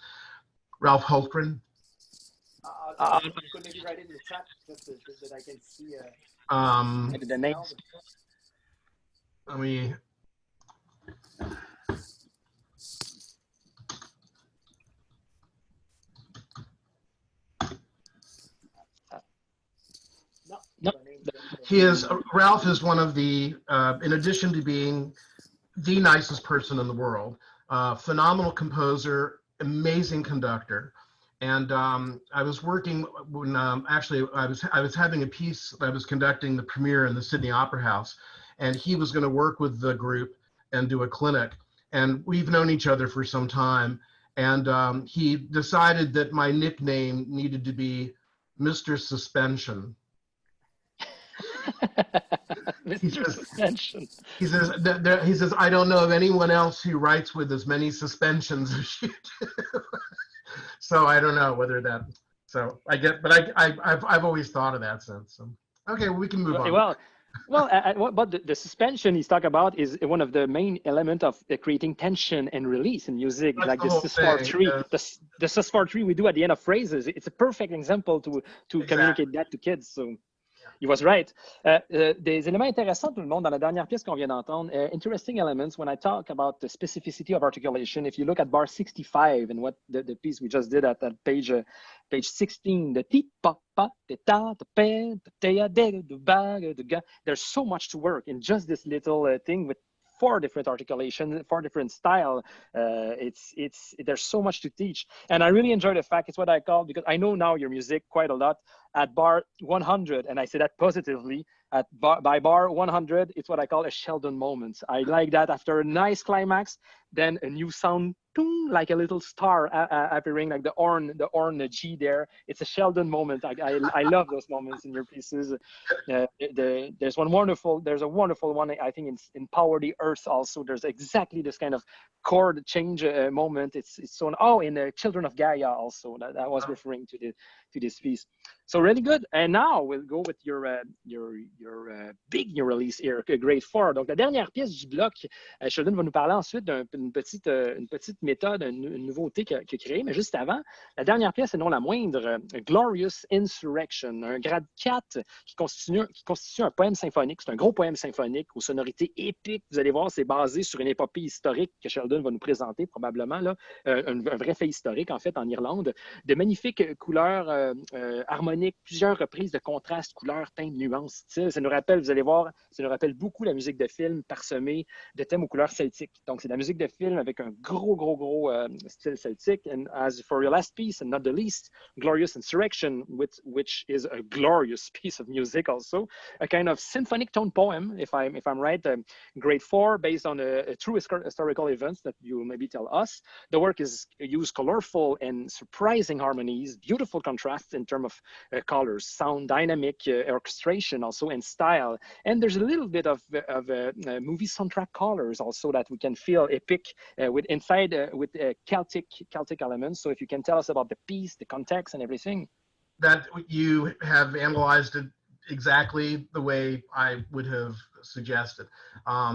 Ralph Holtgren. Could maybe write it in the chat just so that I can see the names. Let me. No. Ralph is one of the, in addition to being the nicest person in the world, phenomenal composer, amazing conductor. And I was working when actually I was having a piece. I was conducting the premiere in the Sydney Opera House, and he was going to work with the group and do a clinic. And we've known each other for some time. And he decided that my nickname needed to be Mr. Suspension. Mr. Suspension. He says, I don't know of anyone else who writes with as many suspensions as you do. So I don't know whether that. So I get, but I've always thought of that sense. So. Okay, well, we can move on. But the suspension he's talking about is one of the main elements of creating tension and release in music. That's like the sus4-3, the sus4-3 we do at the end of phrases. It's a perfect example to exactly. Communicate that to kids. So. He was right. Des éléments intéressants, tout le monde, dans la dernière pièce qu'on vient d'entendre. Interesting elements when I talk about the specificity of articulation. If you look at bar 65 and what the piece we just did at that page 16, the ti, pa, pa, te, ta, te, pe, te, te, de, de, ba, de, ga. There's so much to work in just this little thing with 4 different articulations, 4 different style. There's so much to teach. And I really enjoy the fact it's what I call, because I know now your music quite a lot, at bar 100, and I say that positively, by bar 100, it's what I call a Sheldon moment. I like that after a nice climax, then a new sound, like a little star appearing, like the horn G there. It's a Sheldon moment. I love those moments in your pieces. There's a wonderful one, I think, in Power the Earth also. There's exactly this kind of chord change moment. It's so, in Children of Gaia also, that I was referring to this piece. So really good. And now we'll go with your big new release here, Grade 4. Donc la dernière pièce du bloc, Sheldon va nous parler ensuite d'une petite méthode, une nouveauté qu'il a créée. Mais juste avant, la dernière pièce, et non la moindre, Glorious Insurrection, un grade 4 qui constitue un poème symphonique. C'est un gros poème symphonique aux sonorités épiques. Vous allez voir, c'est basé sur une épopée historique que Sheldon va nous présenter probablement, là, un vrai fait historique en fait en Irlande, de magnifiques couleurs harmoniques, plusieurs reprises de contrastes, couleurs, teintes, nuances, styles. Ça nous rappelle, vous allez voir, ça nous rappelle beaucoup la musique de film parsemée de thèmes aux couleurs celtiques. Donc, c'est de la musique de film avec un gros style celtique. And as for your last piece, and not the least, Glorious Insurrection, which is a glorious piece of music also, a kind of symphonic tone poem, if I'm right, grade 4, based on a true historical events that you maybe tell us. The work is used colorful and surprising harmonies, beautiful contrasts in terms of colors, sound, dynamic orchestration also, and style. And there's a little bit of movie soundtrack colors also that we can feel epic with Celtic elements. So if you can tell us about the piece, the context, and everything. That you have analyzed it exactly the way I would have suggested.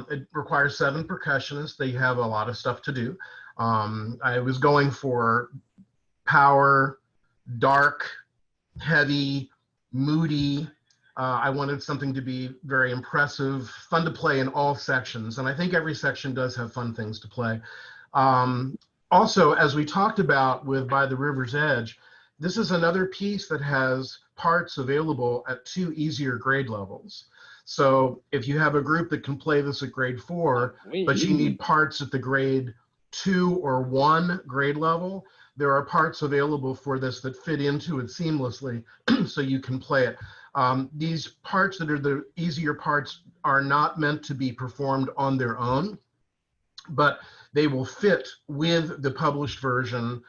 It requires 7 percussionists. They have a lot of stuff to do. I was going for power, dark, heavy, moody. I wanted something to be very impressive, fun to play in all sections. And I think every section does have fun things to play. Also, as we talked about with By the River's Edge, this is another piece that has parts available at 2 easier grade levels. So if you have a group that can play this at grade 4, but you need parts at the grade 2 or 1 grade level, there are parts available for this that fit into it seamlessly so you can play it. These parts that are the easier parts are not meant to be performed on their own, but they will fit with the published version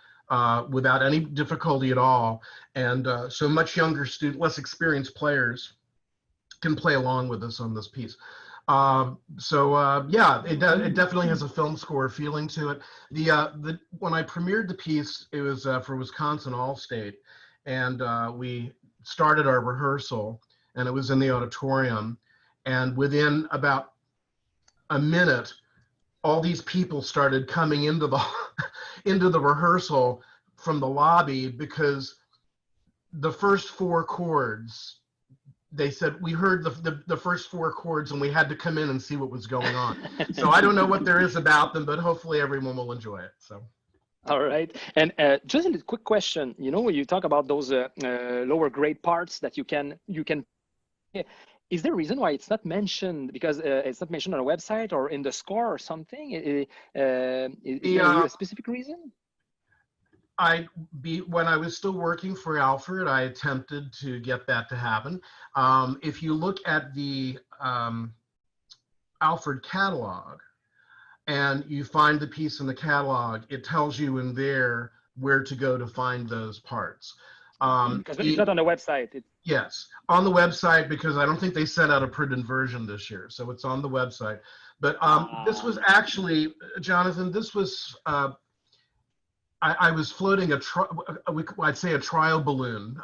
without any difficulty at all. And so much younger less experienced players can play along with us on this piece. Yeah, it definitely has a film score feeling to it. When I premiered the piece, it was for Wisconsin All-State, and we started our rehearsal, and it was in the auditorium, and within about a minute, all these people started coming into the into the rehearsal from the lobby, because the first 4 chords, they said, we heard the first 4 chords and we had to come in and see what was going on. So I don't know what there is about them, but hopefully everyone will enjoy it. So. All right. And just a quick question, when you talk about those lower grade parts that you can, is there a reason why it's not mentioned? Because it's not mentioned on a website or in the score or something? Is there a specific reason? When I was still working for Alfred, I attempted to get that to happen. If you look at the Alfred catalog and you find the piece in the catalog, it tells you in there where to go to find those parts. Because it's not on the website. Yes, on the website, because I don't think they sent out a printed version this year, so it's on the website. But this was actually, Jonathan, this was, I was floating I'd say a trial balloon,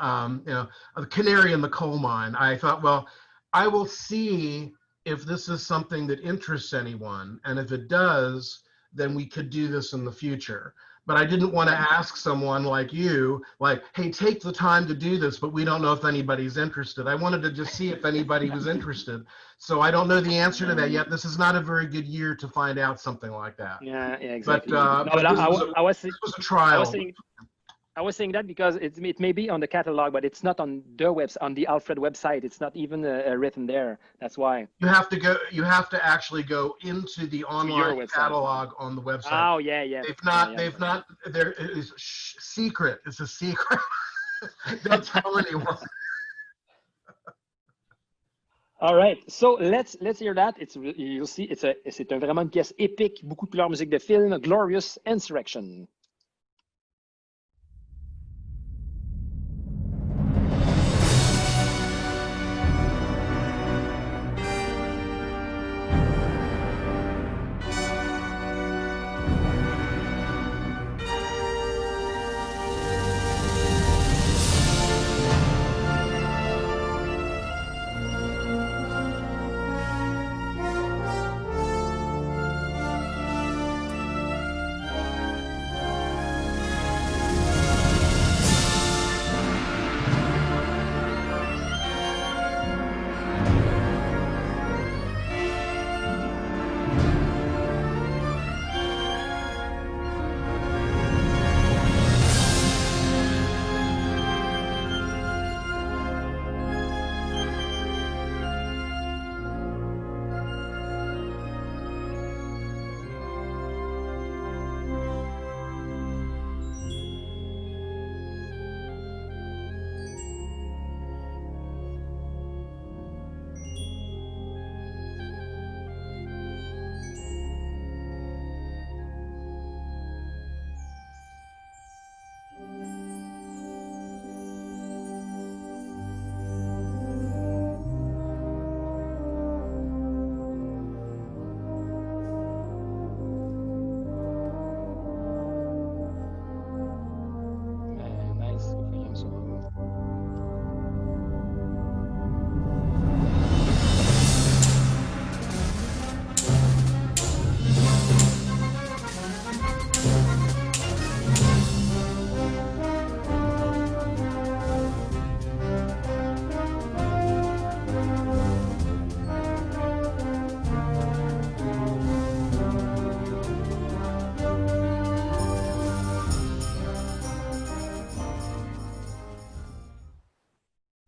you know, a canary in the coal mine. I thought, well, I will see if this is something that interests anyone, and if it does, then we could do this in the future. But I didn't want to ask someone like you, like, hey, take the time to do this, but we don't know if anybody's interested. I wanted to just see if anybody was interested. So I don't know the answer to that yet. This is not a very good year to find out something like that. Yeah, exactly. But this was a trial. I was saying that because it may be on the catalog, but it's not on the on the Alfred website. It's not even written there. That's why. You have to go. You have to actually go into the online catalog on the website. Oh yeah, yeah. They've not. There is secret. It's a secret. Don't tell anyone. All right, so let's hear that. You'll see, c'est vraiment une pièce épique, beaucoup de couleurs, musique de film, Glorious Insurrection.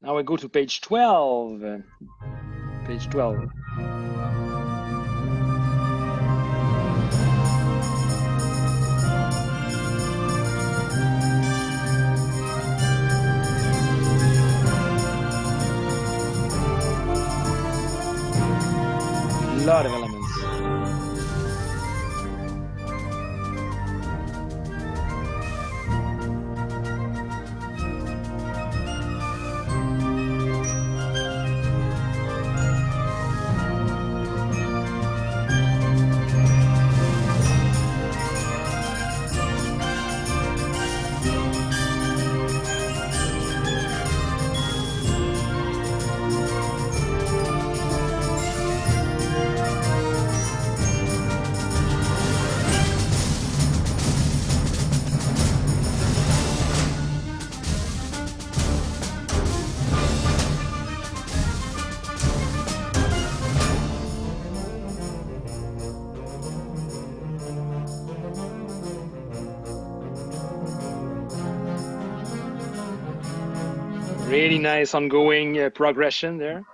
Now we go to page 12. Page 12. A lot of elements. Really nice ongoing progression there.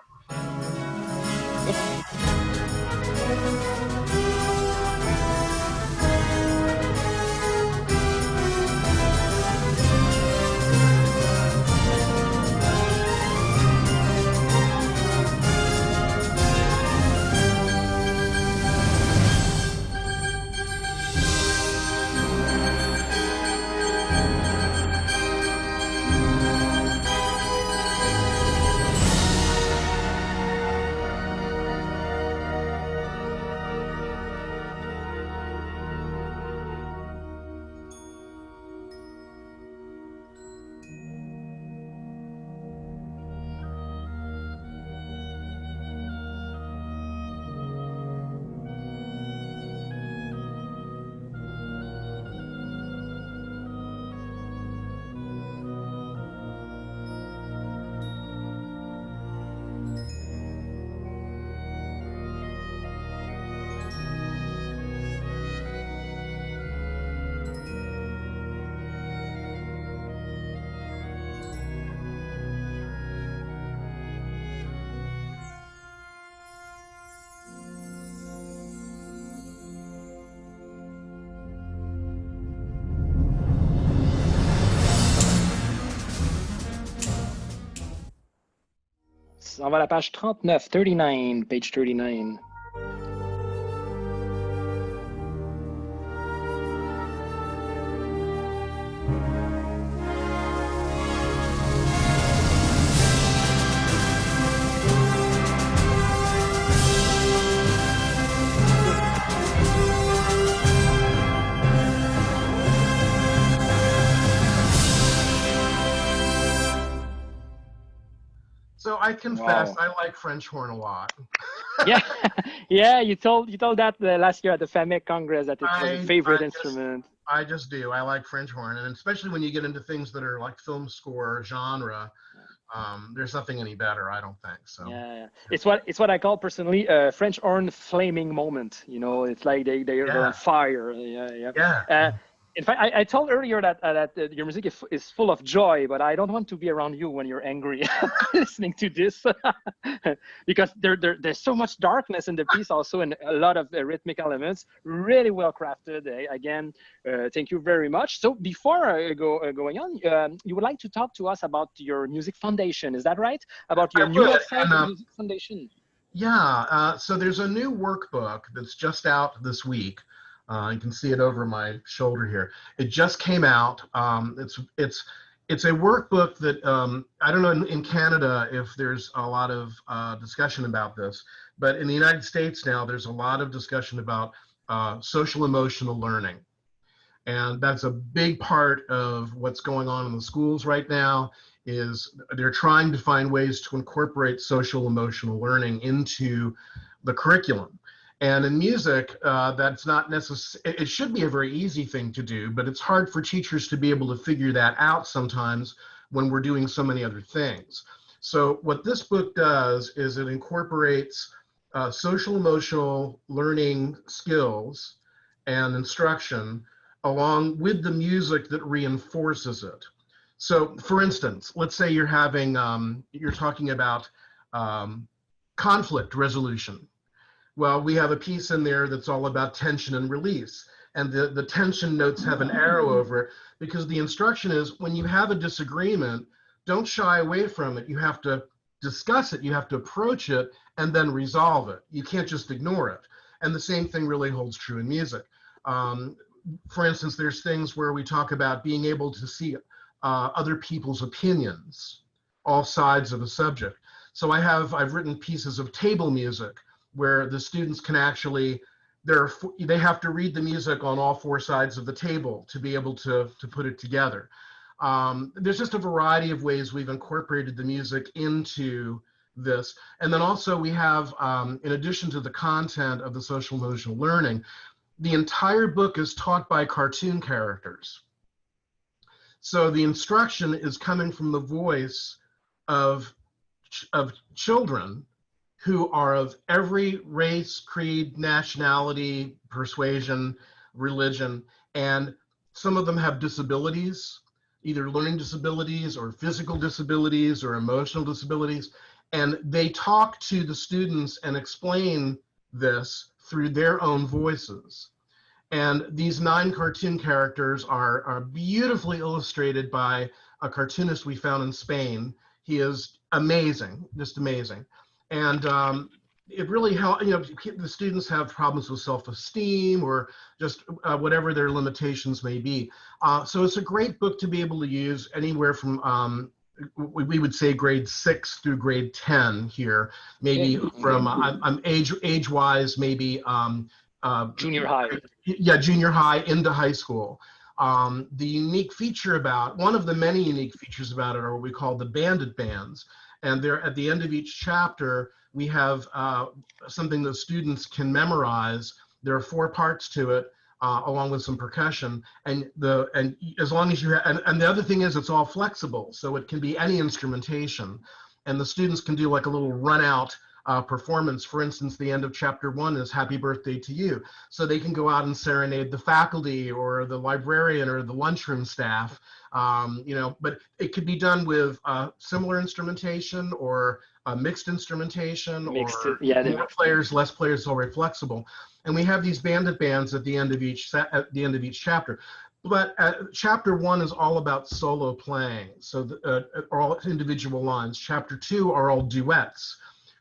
pièces. On va à la page 39, 39, page 39. So I confess, I like French horn a lot. Yeah, yeah. You told that last year at the FAMEC Congress that it was your favorite instrument. I just do. I like French horn, and especially when you get into things that are like film score genre, there's nothing any better, I don't think. So yeah. It's what I call personally a French horn flaming moment. You know, it's like they're on fire. Yeah. In fact, I told earlier that your music is full of joy, but I don't want to be around you when you're angry listening to this because there's so much darkness in the piece also, and a lot of rhythmic elements, really well crafted. Again, thank you very much. So before going on, you would like to talk to us about your music foundation, is that right? About your new website, music foundation. Yeah, so there's a new workbook that's just out this week. You can see it over my shoulder here. It just came out. It's a workbook that I don't know in Canada if there's a lot of discussion about this, but in the United States now there's a lot of discussion about social emotional learning, and that's a big part of what's going on in the schools right now. Is they're trying to find ways to incorporate social emotional learning into the curriculum. And in music, that's not necessary. It should be a very easy thing to do, but it's hard for teachers to be able to figure that out sometimes when we're doing so many other things. So what this book does is it incorporates social emotional learning skills and instruction along with the music that reinforces it. So for instance, let's say you're having, you're talking about conflict resolution. Well, we have a piece in there that's all about tension and release. And the tension notes have an arrow over it because the instruction is when you have a disagreement, don't shy away from it. You have to discuss it, you have to approach it, and then resolve it. You can't just ignore it. And the same thing really holds true in music. For instance, there's things where we talk about being able to see other people's opinions, all sides of a subject. So I've written pieces of table music where the students can actually, they have to read the music on all four sides of the table to be able to put it together. There's just a variety of ways we've incorporated the music into this. And then also we have, in addition to the content of the social emotional learning, the entire book is taught by cartoon characters. So the instruction is coming from the voice of children who are of every race, creed, nationality, persuasion, religion, and some of them have disabilities, either learning disabilities or physical disabilities or emotional disabilities, and they talk to the students and explain this through their own voices. And these 9 cartoon characters are beautifully illustrated by a cartoonist we found in Spain. He is amazing, just amazing. And it really helps, you know, the students have problems with self-esteem or just whatever their limitations may be. So it's a great book to be able to use anywhere from, we would say grade 6 through grade 10 here, maybe from age-wise, maybe junior high. Yeah, junior high into high school. The unique feature about, one of the many unique features about it are what we call the banded bands. And there, at the end of each chapter, we have something that students can memorize. There are 4 parts to it, along with some percussion. And as long as you have, and the other thing is it's all flexible, so it can be any instrumentation. And the students can do like a little run out performance. For instance, the end of chapter 1 is Happy Birthday to You. So they can go out and serenade the faculty or the librarian or the lunchroom staff, you know, but it could be done with similar instrumentation or mixed instrumentation, or more players, less players, all very flexible. And we have these banded bands at the end of each chapter. But chapter 1 is all about solo playing, so are all individual lines. Chapter 2 are all duets,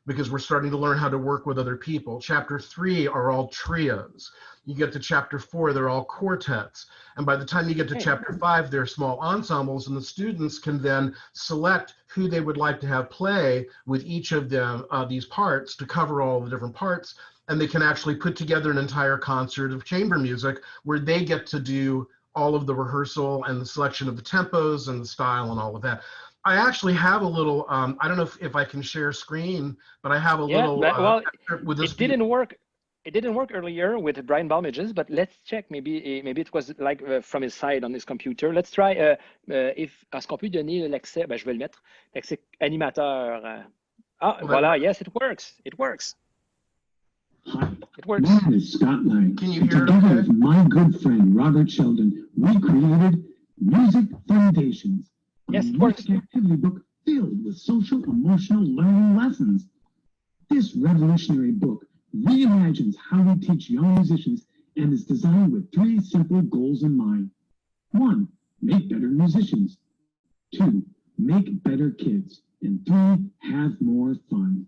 because we're starting to learn how to work with other people. Chapter 3 are all trios. You get to chapter 4, they're all quartets. And by the time you get to chapter 5, they're small ensembles, and the students can then select who they would like to have play with each of them, these parts, to cover all the different parts. And they can actually put together an entire concert of chamber music where they get to do all of the rehearsal and the selection of the tempos and the style and all of that. I actually have a little, I don't know if I can share screen, but I have a little. Well, with this it didn't work. It didn't work earlier with Brian Balmages, but let's check. Maybe it was like from his side on his computer. Let's try. Est-ce qu'on peut donner l'accès? Ben, je vais le mettre. L'accès animateur. Voilà. Yes, it works. It works. Hi, it works. My name is Scott Lang. Can you hear it? Together with my good friend Robert Sheldon, we created Music Foundations. Yes, a it works. music activity book filled with social emotional learning lessons. This revolutionary book reimagines how we teach young musicians and is designed with 3 simple goals in mind. 1, make better musicians. 2, make better kids. And 3, have more fun.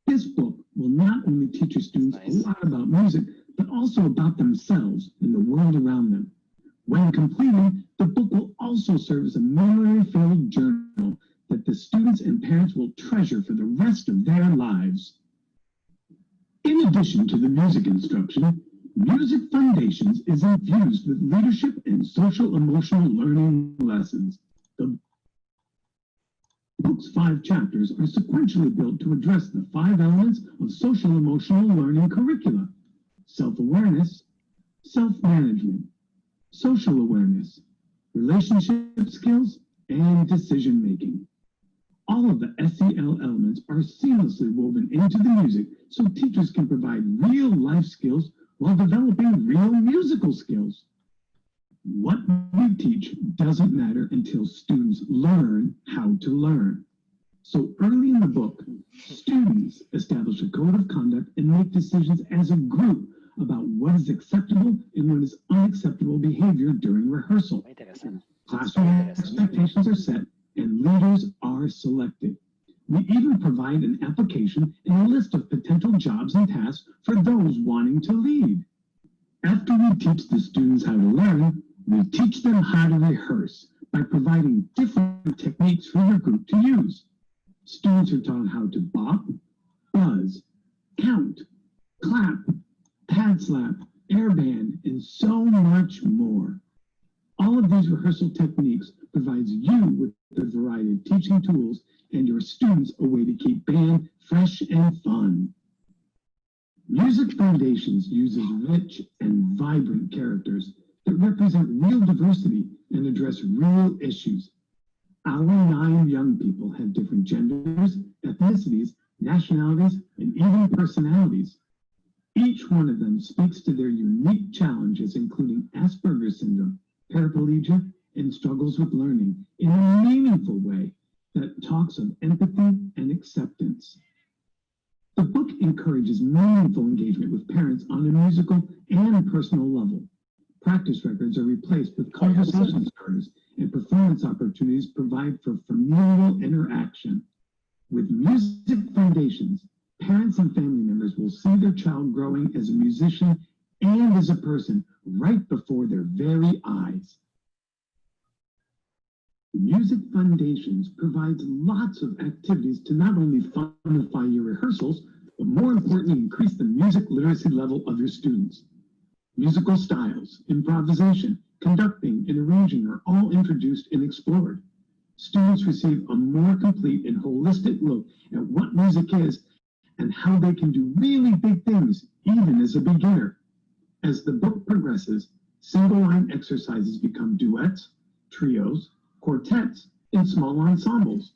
This book will not only teach your students a lot about music, but also about themselves and the world around them. When completed, the book will also serve as a memory-filled journal that the students and parents will treasure for the rest of their lives. In addition to the music instruction, Music Foundations is infused with leadership and social-emotional learning lessons. The book's 5 chapters are sequentially built to address the 5 elements of social-emotional learning curricula: self-awareness, self-management, social awareness, relationship skills, and decision-making. All of the SEL elements are seamlessly woven into the music so teachers can provide real-life skills while developing real musical skills. What we teach doesn't matter until students learn how to learn. So early in the book, students establish a code of conduct and make decisions as a group about what is acceptable and what is unacceptable behavior during rehearsal. Classroom expectations are set and leaders are selected. We even provide an application and a list of potential jobs and tasks for those wanting to lead. After we teach the students how to learn, we teach them how to rehearse by providing different techniques for your group to use. Students are taught how to bop, buzz, count, clap, pad slap, airband, and so much more. All of these rehearsal techniques provides you with a variety of teaching tools and your students a way to keep band fresh and fun. Music Foundations uses rich and vibrant characters that represent real diversity and address real issues. Our 9 young people have different genders, ethnicities, nationalities, and even personalities. Each one of them speaks to their unique challenges, including Asperger's syndrome, paraplegia, and struggles with learning in a meaningful way that talks of empathy and acceptance. The book encourages meaningful engagement with parents on a musical and personal level. Practice records are replaced with conversation starters, and performance opportunities provide for familial interaction. With Music Foundations, parents and family members will see their child growing as a musician and as a person right before their very eyes. Music Foundations provides lots of activities to not only funify your rehearsals, but more importantly, increase the music literacy level of your students. Musical styles, improvisation, conducting, and arranging are all introduced and explored. Students receive a more complete and holistic look at what music is and how they can do really big things, even as a beginner. As the book progresses, single-line exercises become duets, trios, quartets, and small ensembles.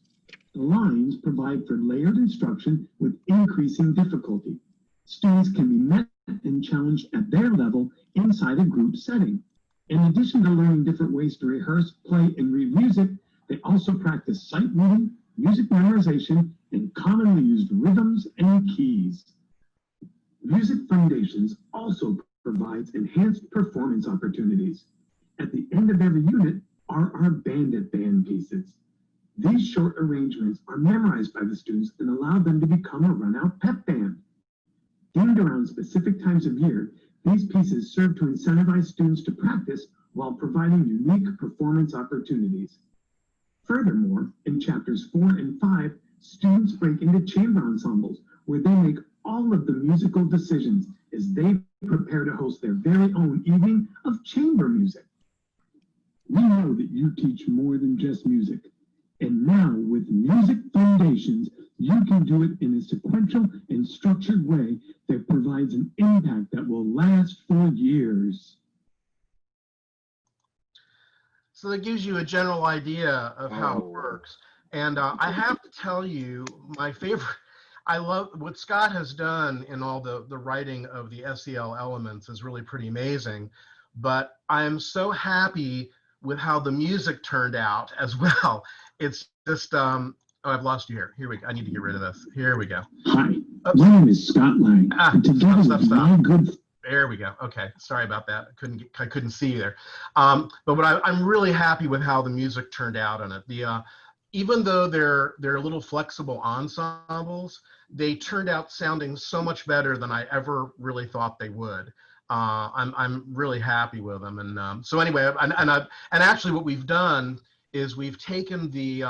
The lines provide for layered instruction with increasing difficulty. Students can be met and challenged at their level inside a group setting. In addition to learning different ways to rehearse, play, and read music, they also practice sight reading, music memorization, and commonly used rhythms and keys. Music Foundations also provides enhanced performance opportunities. At the end of every unit are our bandit band pieces. These short arrangements are memorized by the students and allow them to become a run-out pep band. Themed around specific times of year, these pieces serve to incentivize students to practice while providing unique performance opportunities. Furthermore, in chapters 4 and 5, students break into chamber ensembles where they make all of the musical decisions as they prepare to host their very own evening of chamber music. We know that you teach more than just music. And now, with Music Foundations, you can do it in a sequential and structured way that provides an impact that will last for years. So that gives you a general idea of how it works. And I have to tell you, my favorite, I love what Scott has done in all the writing of the SEL elements is really pretty amazing. But I am so happy with how the music turned out as well. It's just, oh, I've lost you here. Here we go. I need to get rid of this. Here we go. Hi, my name is Scott Lang. And together with my good... There we go. Okay, sorry about that. I couldn't see you there. But I'm really happy with how the music turned out on it. Even though they're little flexible ensembles, they turned out sounding so much better than I ever really thought they would. I'm really happy with them. And so anyway, and actually what we've done is we've taken the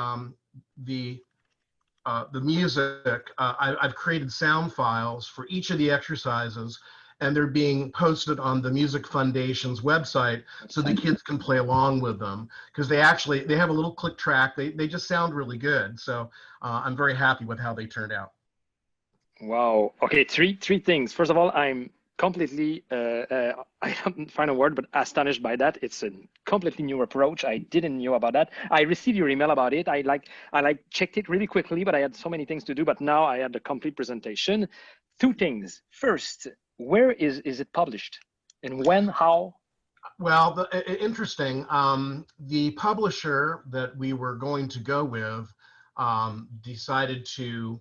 music. I've created sound files for each of the exercises, and they're being posted on the Music Foundation's website so the kids can play along with them, because they have a little click track. They just sound really good. So I'm very happy with how they turned out. Wow. Okay, three things. First of all, I'm completely, I don't find a word, but astonished by that. It's a completely new approach. I didn't know about that. I received your email about it. I checked it really quickly, but I had so many things to do. But now I had the complete presentation. Two things. First, where is it published, and when, how? Well, interesting. The publisher that we were going to go with decided to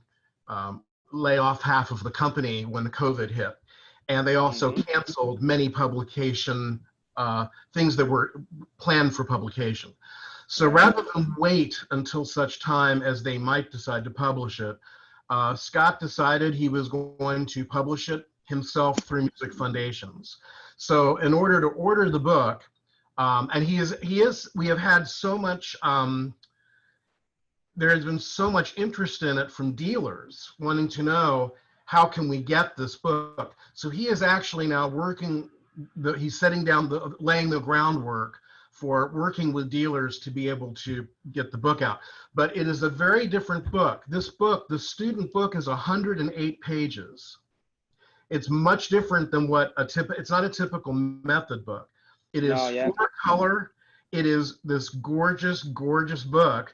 lay off half of the company when the COVID hit. And they also canceled many publication things that were planned for publication. So rather than wait until such time as they might decide to publish it, Scott decided he was going to publish it himself through Music Foundations. So in order to order the book, and we have had so much, there has been so much interest in it from dealers wanting to know, how can we get this book? So he is actually now he's laying the groundwork for working with dealers to be able to get the book out. But it is a very different book. This book, the student book, is 108 pages. It's much different than it's not a typical method book. It is full color. It is this gorgeous, gorgeous book.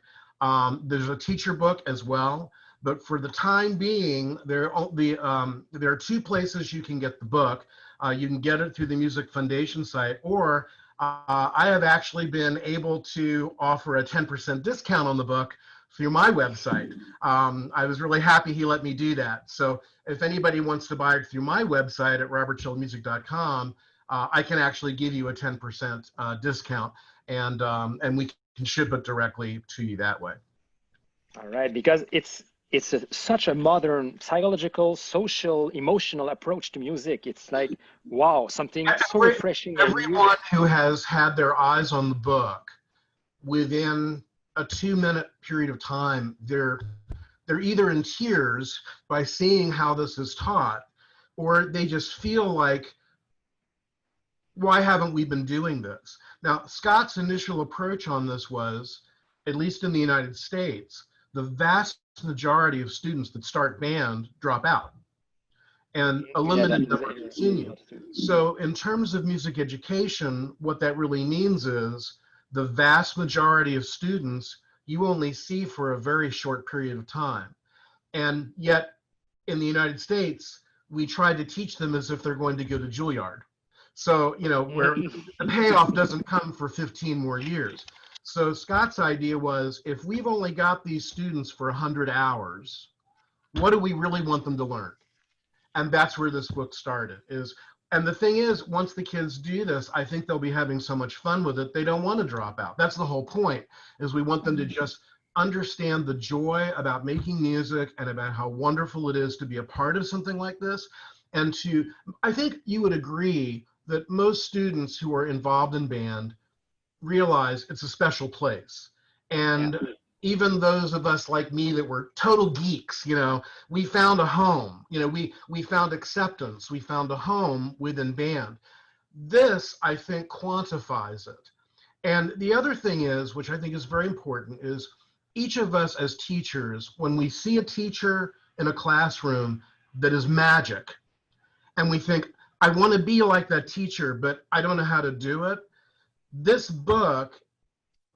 There's a teacher book as well. But for the time being, there are two places you can get the book. You can get it through the Music Foundation site, or I have actually been able to offer a 10% discount on the book through my website. I was really happy he let me do that. So if anybody wants to buy it through my website at robertsheldonmusic.com, I can actually give you a 10% discount, and we can ship it directly to you that way. All right, because it's such a modern psychological, social, emotional approach to music. It's like, wow, something so refreshing. Everyone who has had their eyes on the book within a 2-minute period of time, they're either in tears by seeing how this is taught, or they just feel like, why haven't we been doing this? Now, Scott's initial approach on this was, at least in the United States, the vast majority of students that start band drop out, and a limited number continue. So in terms of music education, what that really means is the vast majority of students you only see for a very short period of time. And yet in the United States, we try to teach them as if they're going to go to Juilliard. So, where the payoff doesn't come for 15 more years. So Scott's idea was, if we've only got these students for 100 hours, what do we really want them to learn? And that's where this book started, is And the thing is, once the kids do this, I think they'll be having so much fun with it, they don't want to drop out. That's the whole point, is we want them to just understand the joy about making music and about how wonderful it is to be a part of something like this. And I think you would agree that most students who are involved in band realize it's a special place. And even those of us like me that were total geeks, we found a home, we found acceptance, we found a home within band. This, I think, quantifies it. And the other thing is, which I think is very important, is each of us as teachers, when we see a teacher in a classroom that is magic, and we think, I want to be like that teacher, but I don't know how to do it. This book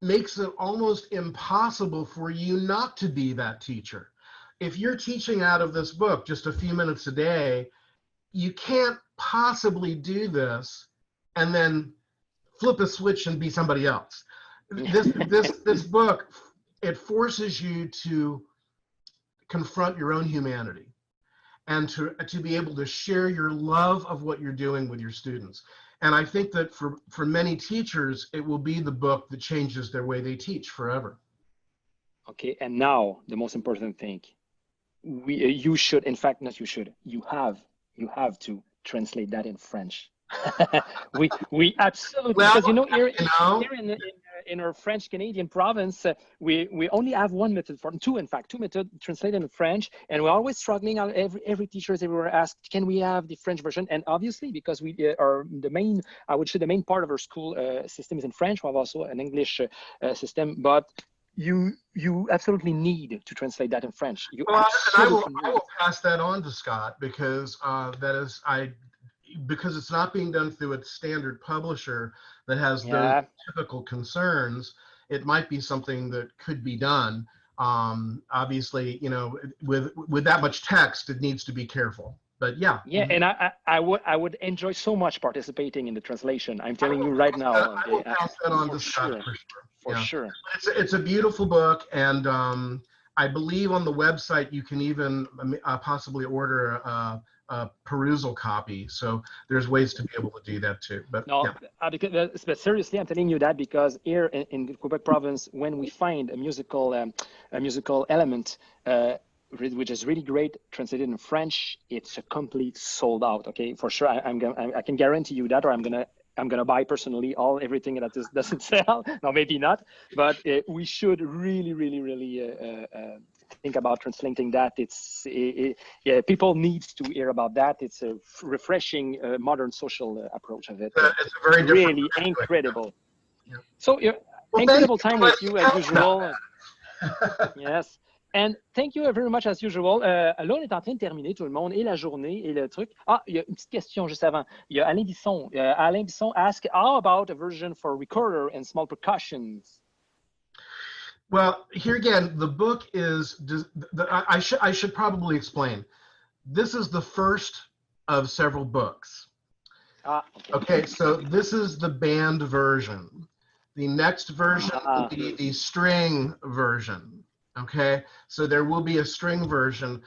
makes it almost impossible for you not to be that teacher. If you're teaching out of this book just a few minutes a day, you can't possibly do this and then flip a switch and be somebody else. This book, it forces you to confront your own humanity and to be able to share your love of what you're doing with your students. And I think that for many teachers, it will be the book that changes their way they teach forever. Okay, and now the most important thing, you should, in fact, not you should, you have to translate that in French. we absolutely, because here in our French Canadian province, we only have one method two methods translated in French, and we're always struggling. Every teachers everywhere ask, can we have the French version? And obviously, because we are the main part of our school system is in French. We have also an English system, but you absolutely need to translate that in French. I will pass that on to Scott, because because it's not being done through a standard publisher that has those typical concerns, it might be something that could be done. Obviously, with that much text, it needs to be careful. But yeah. Yeah, and I would enjoy so much participating in the translation. I'm telling you right now. I will pass that on to Scott for sure. For sure. It's a beautiful book, and I believe on the website you can even possibly order a perusal copy. So there's ways to be able to do that too. But no, but seriously, I'm telling you that because here in the Quebec province, when we find a musical element which is really great translated in French, it's a complete sold out. Okay, for sure. I can guarantee you that, or I'm gonna buy personally everything that doesn't sell. No, maybe not, but we should really think about translating that. People need to hear about that. It's a refreshing modern social approach of it. It's a very really incredible. Yeah. So incredible time with you as usual. Yes. And thank you very much as usual. Là, on est en train de terminer tout le monde et la journée et le truc. Ah, il y a une petite question juste avant. Il y a Alain Bisson. Alain Bisson asked, how about a version for recorder and small percussions? Well, here again, the book is, I should probably explain. This is the first of several books. Okay, so this is the band version. The next version will be the string version. Okay, so there will be a string version.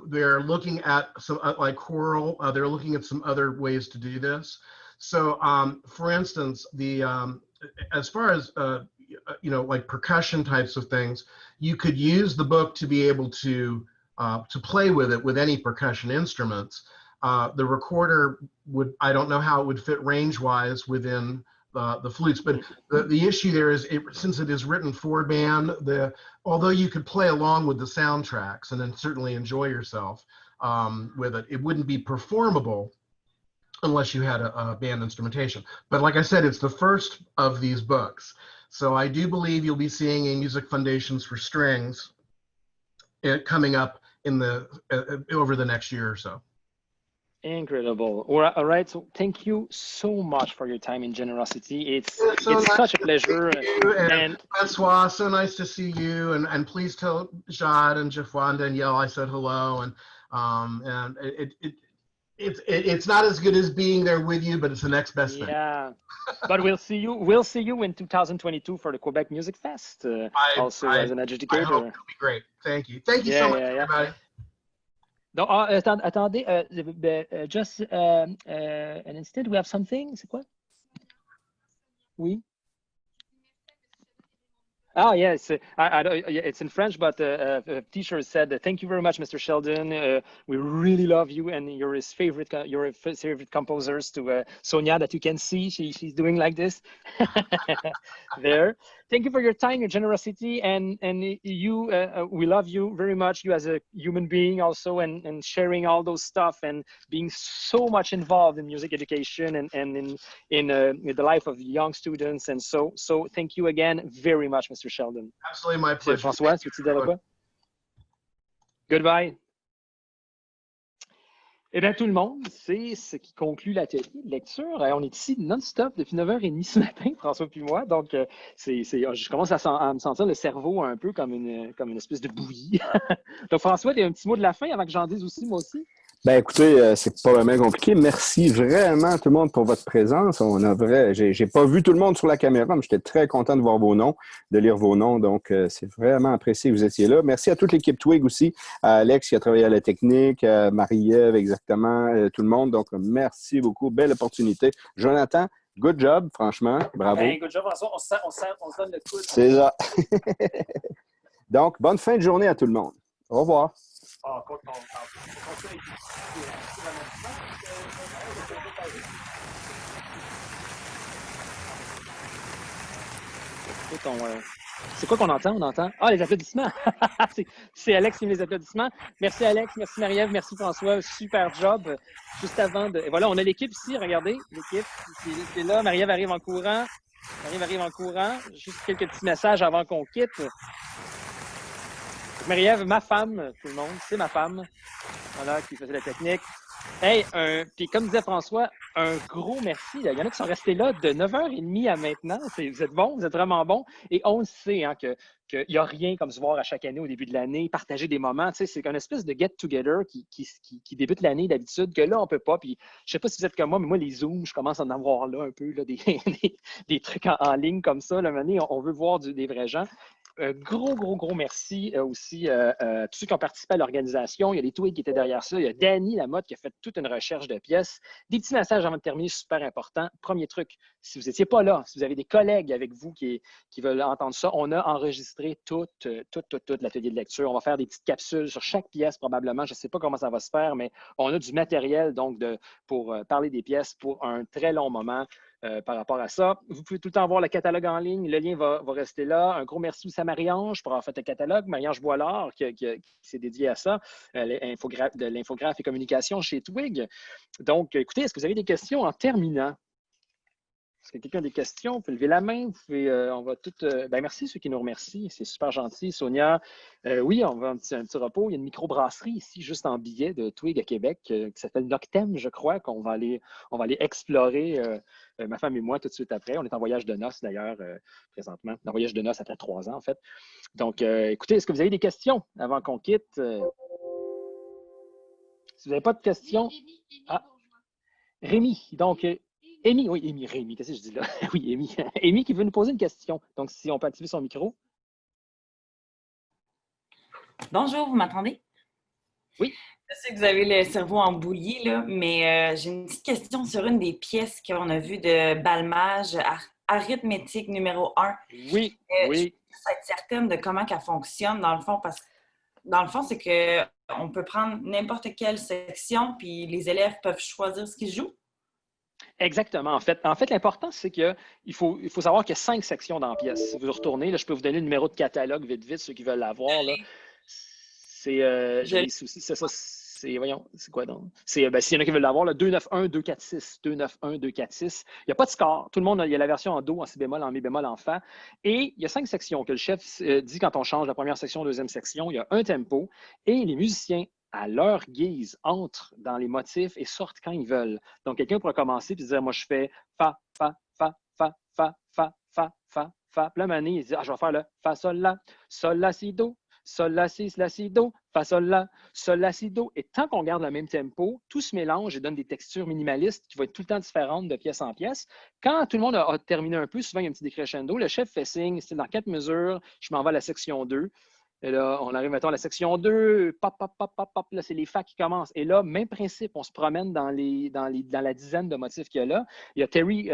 They're looking at some like choral. They're looking at some other ways to do this. So, for instance, as far as like percussion types of things, you could use the book to be able to play with it with any percussion instruments. The recorder I don't know how it would fit range-wise within the flutes, but the issue there is, since it is written for band, although you could play along with the soundtracks and then certainly enjoy yourself with it, it wouldn't be performable unless you had a band instrumentation. But like I said, it's the first of these books. So I do believe you'll be seeing a Music Foundations for Strings coming up in over the next year or so. Incredible. All right. So thank you so much for your time and generosity. It's such a pleasure. And François, so nice to see you. And please tell Jade and Geoffroy and Danielle I said hello. And it's not as good as being there with you, but it's the next best thing. Yeah. But we'll see you in 2022 for the Quebec Music Fest. As an educator. I hope it'll be great. Thank you. Thank you so much, everybody. Donc, attendez, just an instant, we have something, c'est quoi? Oui. Oh, yes. It's in French, but a teacher said, "Thank you very much, Mr. Sheldon. We really love you, and you're his favorite composers." To Sonia, that you can see, she's doing like this. There. Thank you for your time, your generosity, and you. We love you very much. You as a human being, also, and sharing all those stuff and being so much involved in music education and in the life of young students. And so thank you again very much, Mr. Sheldon. Absolutely my pleasure. François, tu veux dire quoi? Goodbye. Eh bien, tout le monde, c'est ce qui conclut l'atelier de lecture. On est ici non-stop depuis 9h30 ce matin, François puis moi. Donc, je commence à me sentir le cerveau un peu comme une espèce de bouillie. Donc, François, tu as un petit mot de la fin avant que j'en dise aussi, moi aussi? Ben écoutez, c'est pas vraiment compliqué. Merci vraiment tout le monde pour votre présence. J'ai pas vu tout le monde sur la caméra, mais j'étais très content de voir vos noms, de lire vos noms. Donc, c'est vraiment apprécié que vous étiez là. Merci à toute l'équipe Twigg aussi, à Alex qui a travaillé à la technique, à Marie-Ève exactement, tout le monde. Donc, merci beaucoup. Belle opportunité. Jonathan, good job, franchement. Bravo. Ben, good job, François. On se donne le coude. C'est ça. Donc, bonne fin de journée à tout le monde. Au revoir. C'est quoi qu'on entend? On entend? Ah, les applaudissements! C'est Alex qui met les applaudissements. Merci Alex, merci Marie-Ève, merci François. Super job. Juste avant de... Et voilà, on a l'équipe ici. Regardez, l'équipe qui est là. Marie-Ève arrive en courant. Marie-Ève arrive en courant. Juste quelques petits messages avant qu'on quitte. Marie-Ève, ma femme, tout le monde, c'est ma femme, voilà, qui faisait la technique. Hey, puis comme disait François, un gros merci. Il y en a qui sont restés là de 9h30 à maintenant. Vous êtes bons, vous êtes vraiment bons. Et on le sait, hein, qu'il n'y a rien comme se voir à chaque année au début de l'année, partager des moments. C'est une espèce de get-together qui débute l'année d'habitude, que là, on ne peut pas. Puis je ne sais pas si vous êtes comme moi, mais moi, les Zooms, je commence à en avoir là un peu, là, des trucs en ligne comme ça. Là, on veut voir des vrais gens. Gros merci aussi à tous ceux qui ont participé à l'organisation. Il y a les Twigg qui étaient derrière ça. Il y a Danny Lamotte qui a fait toute une recherche de pièces. Des petits messages avant de terminer, super important. Premier truc, si vous n'étiez pas là, si vous avez des collègues avec vous qui veulent entendre ça, on a enregistré tout l'atelier de lecture. On va faire des petites capsules sur chaque pièce probablement. Je ne sais pas comment ça va se faire, mais on a du matériel donc pour parler des pièces pour un très long moment. Par rapport à ça. Vous pouvez tout le temps voir le catalogue en ligne. Le lien va rester là. Un gros merci aussi à Marie-Ange pour avoir fait le catalogue. Marie-Ange Boilard qui s'est dédiée à ça, de l'infographe et communication chez Twigg. Donc, écoutez, est-ce que vous avez des questions en terminant? Est-ce que quelqu'un a des questions? Vous pouvez lever la main. On va tout. Merci ceux qui nous remercient. C'est super gentil. Sonia, oui, on va un petit repos. Il y a une microbrasserie ici, juste en billet de Twigg à Québec, qui s'appelle Noctem, je crois, qu'on va aller explorer, ma femme et moi, tout de suite après. On est en voyage de noces, d'ailleurs, présentement. En voyage de noces après 3 ans, en fait. Donc, écoutez, est-ce que vous avez des questions avant qu'on quitte? Si vous n'avez pas de questions. Ah, Rémi, donc. Rémi, qu'est-ce que je dis là? Oui, Amy. Amy qui veut nous poser une question. Donc, si on peut activer son micro. Bonjour, vous m'entendez? Oui. Je sais que vous avez le cerveau en bouillie, là, mais j'ai une petite question sur une des pièces qu'on a vues de Balmage, arithmétique numéro 1. Oui, oui. Je veux être certaine de comment elle fonctionne, dans le fond, parce que dans le fond, c'est qu'on peut prendre n'importe quelle section, puis les élèves peuvent choisir ce qu'ils jouent. Exactement. En fait, l'important, c'est qu'il faut savoir qu'il y a 5 sections dans la pièce. Si vous retournez, là, je peux vous donner le numéro de catalogue vite, ceux qui veulent l'avoir. C'est voyons, c'est quoi donc? S'il y en a qui veulent l'avoir, 291-246. 291-246. Il n'y a pas de score. Tout le monde, il y a la version en Do, en Si bémol, en Mi bémol, en Fa. Et il y a 5 sections que le chef dit quand on change la première section, deuxième section. Il y a un tempo et les musiciens, à leur guise, entrent dans les motifs et sortent quand ils veulent. Donc, quelqu'un pourrait commencer et dire, moi, je fais Fa, Fa, Fa, Fa, Fa, Fa, Fa, Fa, Fa. Puis là, Mané, il dit, je vais faire le Fa, Sol, La, Si, Do, Sol, La, Si, Do, Fa, Sol, La, Si, Do. Et tant qu'on garde le même tempo, tout se mélange et donne des textures minimalistes qui vont être tout le temps différentes de pièce en pièce. Quand tout le monde a terminé un peu, souvent, il y a un petit décrescendo. Le chef fait signe, c'est dans 4 mesures, je m'en vais à la section 2. Et là, on arrive, mettons, à la section 2, pop, pop, pop, pop, pop, là, c'est les fa qui commencent. Et là, même principe, on se promène dans la dizaine de motifs qu'il y a là. Il y a Terry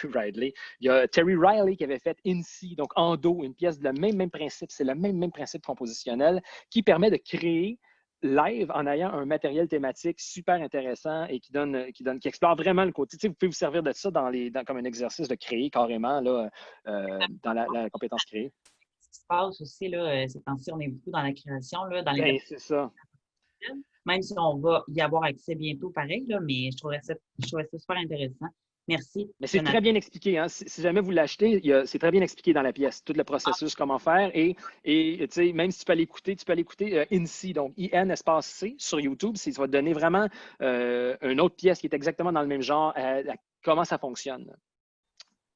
Riley. Il y a Terry Riley qui avait fait INSI, donc en do, une pièce de même principe. C'est le même principe compositionnel qui permet de créer live en ayant un matériel thématique super intéressant et qui explore vraiment le côté. Tu sais, vous pouvez vous servir de ça comme un exercice de créer carrément là, dans la compétence créée. Ce qui se passe aussi, là, ces temps-ci, on est beaucoup dans la création, là, dans les Ben, c'est ça. Même si on va y avoir accès bientôt, pareil, là, mais je trouvais ça super intéressant. Merci. Mais c'est très bien expliqué. Hein? Si jamais vous l'achetez, c'est très bien expliqué dans la pièce, tout le processus, comment faire. Et même si tu peux l'écouter INSI, donc IN espace C sur YouTube, ça va te donner vraiment une autre pièce qui est exactement dans le même genre, comment ça fonctionne.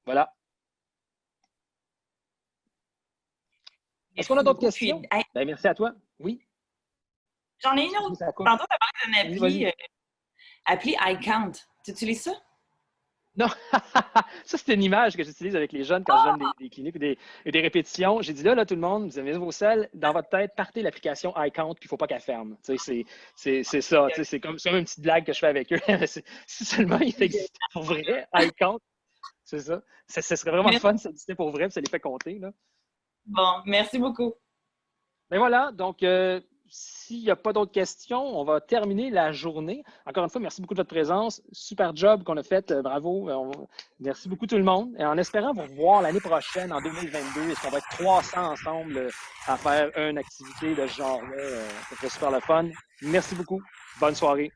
Voilà. Est-ce qu'on a d'autres questions? Ben, merci à toi. Oui. J'en ai une autre. Tantôt, tu as parlé d'une appli iCount. Tu utilises ça? Non, ça c'est une image que j'utilise avec les jeunes quand je donne des cliniques et des répétitions. J'ai dit là, tout le monde, vous avez vos selles dans votre tête, partez l'application iCount, puis il ne faut pas qu'elle ferme. C'est ça. C'est comme une petite blague que je fais avec eux. Si seulement il existait pour vrai, iCount, c'est ça. Ce serait vraiment fun si ça existait pour vrai, puis ça les fait compter. Là. Bon, merci beaucoup. Ben voilà, donc s'il n'y a pas d'autres questions, on va terminer la journée. Encore une fois, merci beaucoup de votre présence. Super job qu'on a fait. Bravo. Merci beaucoup tout le monde. Et en espérant vous revoir l'année prochaine, en 2022, est-ce qu'on va être 300 ensemble à faire une activité de ce genre-là? Ça serait super le fun. Merci beaucoup. Bonne soirée.